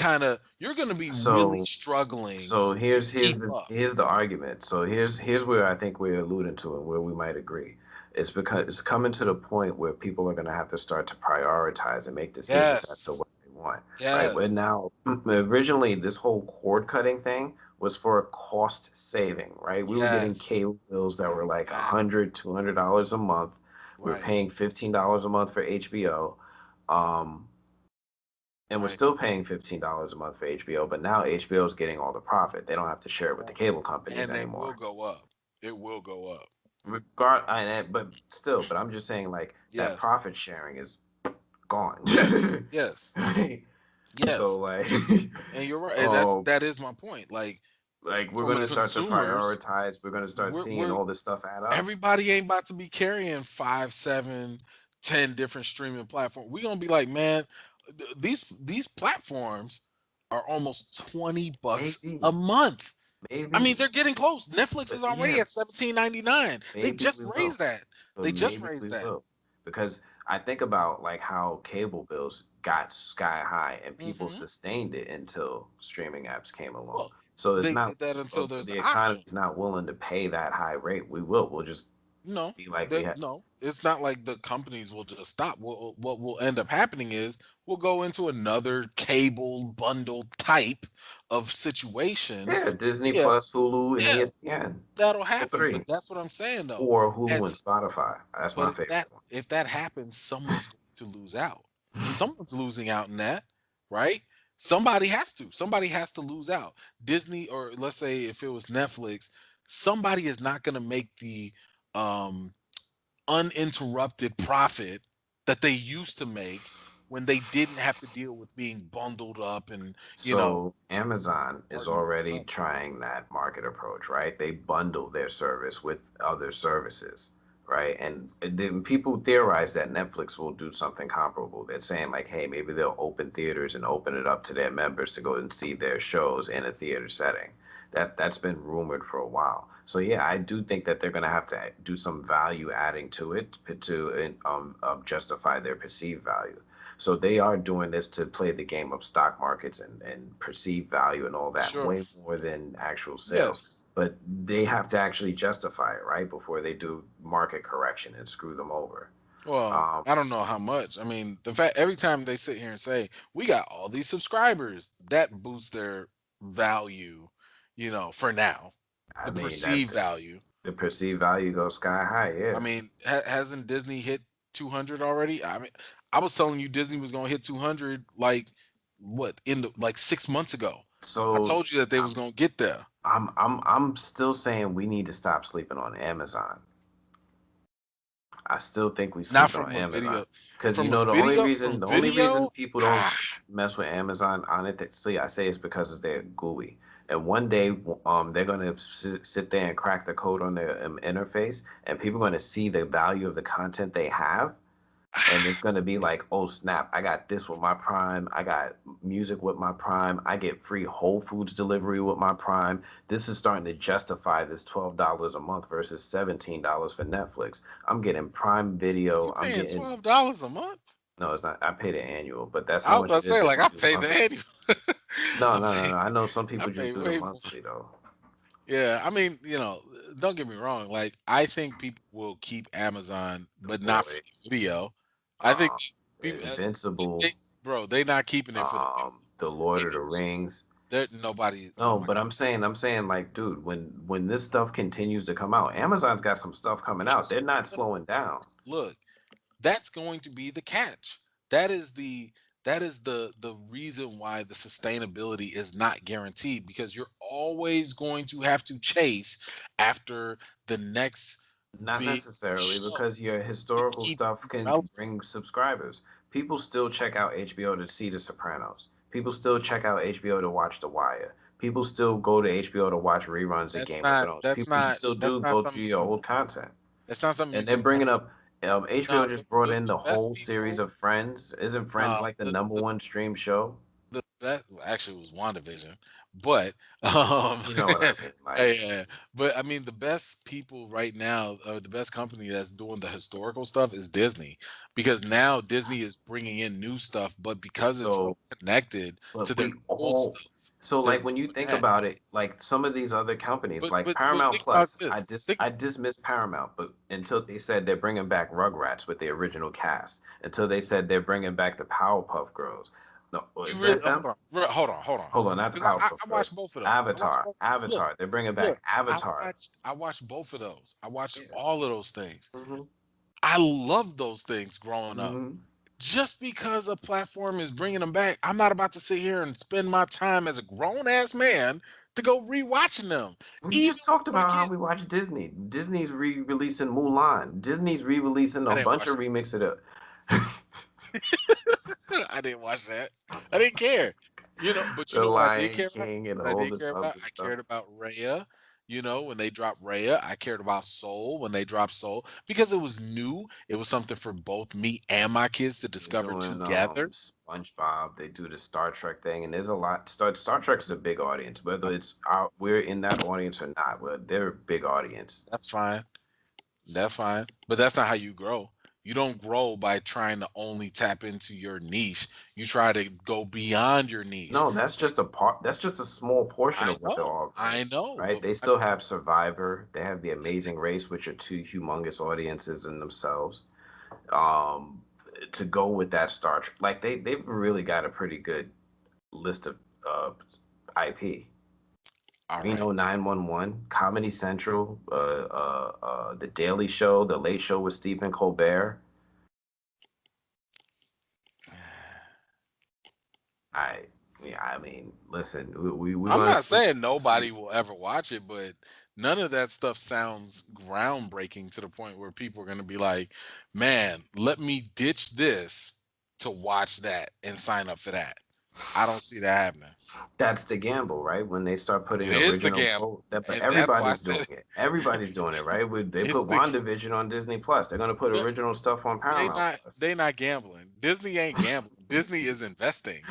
Speaker 2: really
Speaker 1: so.
Speaker 2: struggling
Speaker 1: So
Speaker 2: to
Speaker 1: here's
Speaker 2: keep up.
Speaker 1: the argument. So here's where I think we're alluding to and where we might agree. It's because it's coming to the point where people are going to have to start to prioritize and make decisions as to
Speaker 2: Yes,
Speaker 1: what they want, right? But
Speaker 2: yes,
Speaker 1: now, originally, this whole cord cutting thing was for a cost saving, right? We were getting
Speaker 2: yes,
Speaker 1: cable bills that were like
Speaker 2: exactly.
Speaker 1: $100, $200 a month. We're
Speaker 2: Right,
Speaker 1: paying $15 a month for HBO. Um, and we're
Speaker 2: right.
Speaker 1: still paying $15 a month for HBO, but now HBO is getting all the profit. They don't have to share it with the cable companies
Speaker 2: And they will
Speaker 1: anymore.
Speaker 2: go up. It will go up.
Speaker 1: But still, but I'm just saying like that
Speaker 2: Yes,
Speaker 1: profit sharing is gone.
Speaker 2: yes, yes,
Speaker 1: Right? So
Speaker 2: yes.
Speaker 1: like,
Speaker 2: And you're right. And
Speaker 1: oh,
Speaker 2: that is my point.
Speaker 1: like we're
Speaker 2: From a
Speaker 1: gonna start to
Speaker 2: consumers,
Speaker 1: prioritize. We're gonna start seeing
Speaker 2: we're
Speaker 1: all this stuff add up.
Speaker 2: everybody ain't about to be carrying 5, 7, 10 different streaming platforms. We're gonna be like, man, these platforms are almost $20 a
Speaker 1: Maybe,
Speaker 2: month. I mean,
Speaker 1: maybe,
Speaker 2: they're getting close. Netflix
Speaker 1: but
Speaker 2: is already
Speaker 1: yeah,
Speaker 2: at 17.99. They
Speaker 1: maybe
Speaker 2: just
Speaker 1: we will.
Speaker 2: raised that.
Speaker 1: But
Speaker 2: They just
Speaker 1: maybe
Speaker 2: raised
Speaker 1: we
Speaker 2: that.
Speaker 1: will. Because I think about like how cable bills got sky high and people
Speaker 2: Hmm.
Speaker 1: sustained it until streaming apps came along.
Speaker 2: Well,
Speaker 1: So it's
Speaker 2: they
Speaker 1: not
Speaker 2: did that until there's
Speaker 1: the
Speaker 2: an
Speaker 1: economy
Speaker 2: option.
Speaker 1: is not willing to pay that high rate. We will. We'll just
Speaker 2: No,
Speaker 1: be like we had.
Speaker 2: no. It's not like the companies will just stop. What will end up happening is we'll go into another cable bundle type of situation.
Speaker 1: Yeah, Disney
Speaker 2: Yeah,
Speaker 1: Plus, Hulu, and
Speaker 2: yeah,
Speaker 1: ESPN.
Speaker 2: that'll
Speaker 1: The
Speaker 2: happen. But
Speaker 1: three.
Speaker 2: that's what I'm saying though.
Speaker 1: Or Hulu and
Speaker 2: As
Speaker 1: Spotify. That's
Speaker 2: but
Speaker 1: my favorite one.
Speaker 2: if that happens, someone's going to lose out. Someone's losing out in that, right? Somebody has to. Somebody has to lose out. Disney, or let's say if it was Netflix, somebody is not going to make the um uninterrupted profit that they used to make when they didn't have to deal with being bundled up and
Speaker 1: So Amazon is
Speaker 2: partnered
Speaker 1: already
Speaker 2: with others.
Speaker 1: trying that market approach, right? They bundle their service with other services, right? And then people theorize that Netflix will do something comparable. They're saying like, hey, maybe they'll open theaters and open it up to their members to go and see their shows in a theater setting. That's been rumored for a while. So yeah, I do think that they're going to have to do some value adding to it to justify their perceived value. So they are doing this to play the game of stock markets and perceived value and all that
Speaker 2: Sure.
Speaker 1: way more than actual sales.
Speaker 2: Yes.
Speaker 1: But they have to actually justify it, right, before they do market correction and screw them over.
Speaker 2: Well,
Speaker 1: Um,
Speaker 2: I don't know how much. I mean, the fact every time they sit here and say, we got all these subscribers, that boosts their value, for now.
Speaker 1: I
Speaker 2: The
Speaker 1: mean that
Speaker 2: perceived value.
Speaker 1: the perceived value goes sky high,
Speaker 2: I
Speaker 1: yeah.
Speaker 2: mean, hasn't Disney hit 200 already? I mean, I was telling you Disney was going to hit 200 like what in the like 6 months ago. I
Speaker 1: So
Speaker 2: told you that they was
Speaker 1: I'm
Speaker 2: going to get there.
Speaker 1: I'm still saying we need to stop sleeping on Amazon. I still think we
Speaker 2: Not
Speaker 1: sleeping on
Speaker 2: from a
Speaker 1: Amazon
Speaker 2: video,
Speaker 1: because you know the only reason people don't
Speaker 2: Ah,
Speaker 1: mess with Amazon on it. See, I say it's because they're GUI, and one day they're gonna sit there and crack the code on their interface, and people are gonna see the value of the content they have, and it's gonna be like, oh snap, I got this with my Prime, I got music with my Prime, I get free Whole Foods delivery with my Prime. This is starting to justify this $12 a month versus $17 for Netflix. I'm getting Prime
Speaker 2: you
Speaker 1: Video. I'm
Speaker 2: paying
Speaker 1: getting
Speaker 2: $12 a month?
Speaker 1: no, it's not. I pay the annual, but that's
Speaker 2: I
Speaker 1: how
Speaker 2: was
Speaker 1: much
Speaker 2: about
Speaker 1: it
Speaker 2: to
Speaker 1: is
Speaker 2: say
Speaker 1: if
Speaker 2: like
Speaker 1: you
Speaker 2: I
Speaker 1: do
Speaker 2: pay the
Speaker 1: monthly.
Speaker 2: annual.
Speaker 1: No,
Speaker 2: I
Speaker 1: no, no,
Speaker 2: pay
Speaker 1: no. I know some
Speaker 2: I
Speaker 1: people just
Speaker 2: pay
Speaker 1: do the
Speaker 2: way more.
Speaker 1: monthly though.
Speaker 2: Yeah, I mean, don't get me wrong. Like, I think people will keep Amazon,
Speaker 1: The
Speaker 2: but not for
Speaker 1: Boys,
Speaker 2: the video. I think
Speaker 1: um,
Speaker 2: people,
Speaker 1: Invincible,
Speaker 2: bro, they not keeping it for the video.
Speaker 1: The Lord
Speaker 2: They
Speaker 1: of the Rings.
Speaker 2: There nobody. Oh
Speaker 1: No,
Speaker 2: my
Speaker 1: but I'm saying, like, dude, when this stuff continues to come out, Amazon's got some stuff coming out. They're not slowing down.
Speaker 2: look, that's going to be the catch. That is the reason why the sustainability is not guaranteed, because you're always going to have to chase after the next
Speaker 1: Not
Speaker 2: big
Speaker 1: necessarily,
Speaker 2: show
Speaker 1: because your
Speaker 2: to
Speaker 1: historical
Speaker 2: keep
Speaker 1: stuff
Speaker 2: you
Speaker 1: can
Speaker 2: relevant.
Speaker 1: bring subscribers. People still check out HBO to see The Sopranos. People still check out HBO to watch The Wire. People still go to HBO to watch reruns of
Speaker 2: That's
Speaker 1: Game of
Speaker 2: not
Speaker 1: Thrones.
Speaker 2: that's
Speaker 1: People
Speaker 2: not
Speaker 1: still
Speaker 2: that's
Speaker 1: do
Speaker 2: not
Speaker 1: go to
Speaker 2: something you
Speaker 1: your
Speaker 2: can
Speaker 1: old content.
Speaker 2: that's not something you
Speaker 1: And they're
Speaker 2: can
Speaker 1: bringing up HBO
Speaker 2: no
Speaker 1: just brought in
Speaker 2: the
Speaker 1: the
Speaker 2: best
Speaker 1: whole series
Speaker 2: people
Speaker 1: of Friends. Isn't Friends
Speaker 2: no
Speaker 1: like the number one stream show?
Speaker 2: the best actually it was WandaVision, but
Speaker 1: You know what I mean? Like,
Speaker 2: yeah, but I mean the best people right now, or the best company that's doing the historical stuff is Disney, because now Disney is bringing in new stuff, but because it's so
Speaker 1: so,
Speaker 2: connected to
Speaker 1: but
Speaker 2: their
Speaker 1: we
Speaker 2: old
Speaker 1: all,
Speaker 2: stuff,
Speaker 1: so
Speaker 2: they're
Speaker 1: like when you
Speaker 2: doing
Speaker 1: think
Speaker 2: that.
Speaker 1: about it, like some of these other companies, like
Speaker 2: But
Speaker 1: Paramount
Speaker 2: think about
Speaker 1: Plus,
Speaker 2: this.
Speaker 1: I dismissed Paramount, but until they said they're bringing back Rugrats with the original cast, until they said they're bringing back the Powerpuff Girls. No,
Speaker 2: You
Speaker 1: is
Speaker 2: really
Speaker 1: that them?
Speaker 2: hold on,
Speaker 1: Hold on, not the
Speaker 2: because I
Speaker 1: Powerpuff Girls.
Speaker 2: watched both of those. I watched
Speaker 1: Avatar,
Speaker 2: both. Look,
Speaker 1: Avatar. They're bringing
Speaker 2: look,
Speaker 1: back Avatar.
Speaker 2: I watched both of those. I watched
Speaker 1: Yeah.
Speaker 2: all of those things.
Speaker 1: hmm
Speaker 2: I loved those things growing up.
Speaker 1: hmm
Speaker 2: Just because a platform is bringing them back, I'm not about to sit here and spend my time as a grown ass man to go rewatching them.
Speaker 1: We
Speaker 2: Even
Speaker 1: just talked
Speaker 2: with my
Speaker 1: about how
Speaker 2: kids,
Speaker 1: we watch Disney. Disney's re-releasing Mulan. Disney's re-releasing
Speaker 2: I
Speaker 1: a
Speaker 2: didn't
Speaker 1: bunch
Speaker 2: watch
Speaker 1: of
Speaker 2: that.
Speaker 1: remixes of.
Speaker 2: I didn't watch that. I didn't care. But you
Speaker 1: The
Speaker 2: know what I did
Speaker 1: Lion
Speaker 2: care about?
Speaker 1: King and
Speaker 2: What I
Speaker 1: all
Speaker 2: did
Speaker 1: this
Speaker 2: care about?
Speaker 1: other
Speaker 2: I
Speaker 1: stuff.
Speaker 2: cared about Raya. When they dropped Raya, I cared about Soul when they dropped Soul, because it was new. It was something for both me and my kids to
Speaker 1: They're
Speaker 2: discover
Speaker 1: doing
Speaker 2: together.
Speaker 1: SpongeBob. They do the Star Trek thing, and there's a lot. Star Trek is a big audience, whether it's we're in that audience or not. But they're a big audience.
Speaker 2: That's fine. That's fine. But that's not how you grow. You don't grow by trying to only tap into your niche. You try to go beyond your niche.
Speaker 1: No, that's just a part. That's just a small portion
Speaker 2: I
Speaker 1: of what they're
Speaker 2: know.
Speaker 1: offering,
Speaker 2: I know.
Speaker 1: right?
Speaker 2: But
Speaker 1: They still have Survivor. They have The Amazing Race, which are two humongous audiences in themselves. Um, to go with that Star Trek, like they've really got a pretty good list of IP.
Speaker 2: all right.
Speaker 1: Reno 911, Comedy Central, The Daily Show, The Late Show with Stephen Colbert. I, yeah, I mean, listen, we're
Speaker 2: I'm
Speaker 1: gonna
Speaker 2: not
Speaker 1: see.
Speaker 2: saying nobody will ever watch it, but none of that stuff sounds groundbreaking to the point where people are going to be like, man, let me ditch this to watch that and sign up for that. I don't see that happening.
Speaker 1: That's the gamble, right? When they start
Speaker 2: It
Speaker 1: putting
Speaker 2: is the
Speaker 1: original
Speaker 2: gamble.
Speaker 1: pro that, but
Speaker 2: And that's why I
Speaker 1: everybody's
Speaker 2: said
Speaker 1: doing it. Everybody's doing it, right? They
Speaker 2: it's
Speaker 1: put
Speaker 2: the
Speaker 1: WandaVision on Disney Plus. They're gonna put
Speaker 2: the-
Speaker 1: original stuff on Paramount Plus.
Speaker 2: they not gambling. Disney ain't gambling. Disney is investing.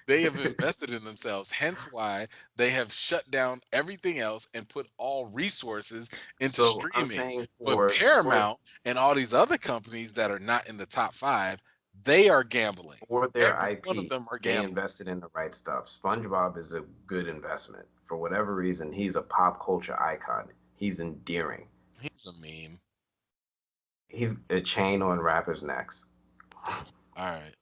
Speaker 2: They have invested in themselves. Hence why they have shut down everything else and put all resources into
Speaker 1: So I'm
Speaker 2: streaming.
Speaker 1: saying
Speaker 2: But Paramount and all these other companies that are not in the top five, they are gambling.
Speaker 1: for their
Speaker 2: Every one of
Speaker 1: IP,
Speaker 2: them are
Speaker 1: they
Speaker 2: gambling.
Speaker 1: invested in the right stuff. SpongeBob is a good investment. For whatever reason, he's a pop culture icon. He's endearing.
Speaker 2: He's a meme.
Speaker 1: He's a chain on rappers' necks.
Speaker 2: All right.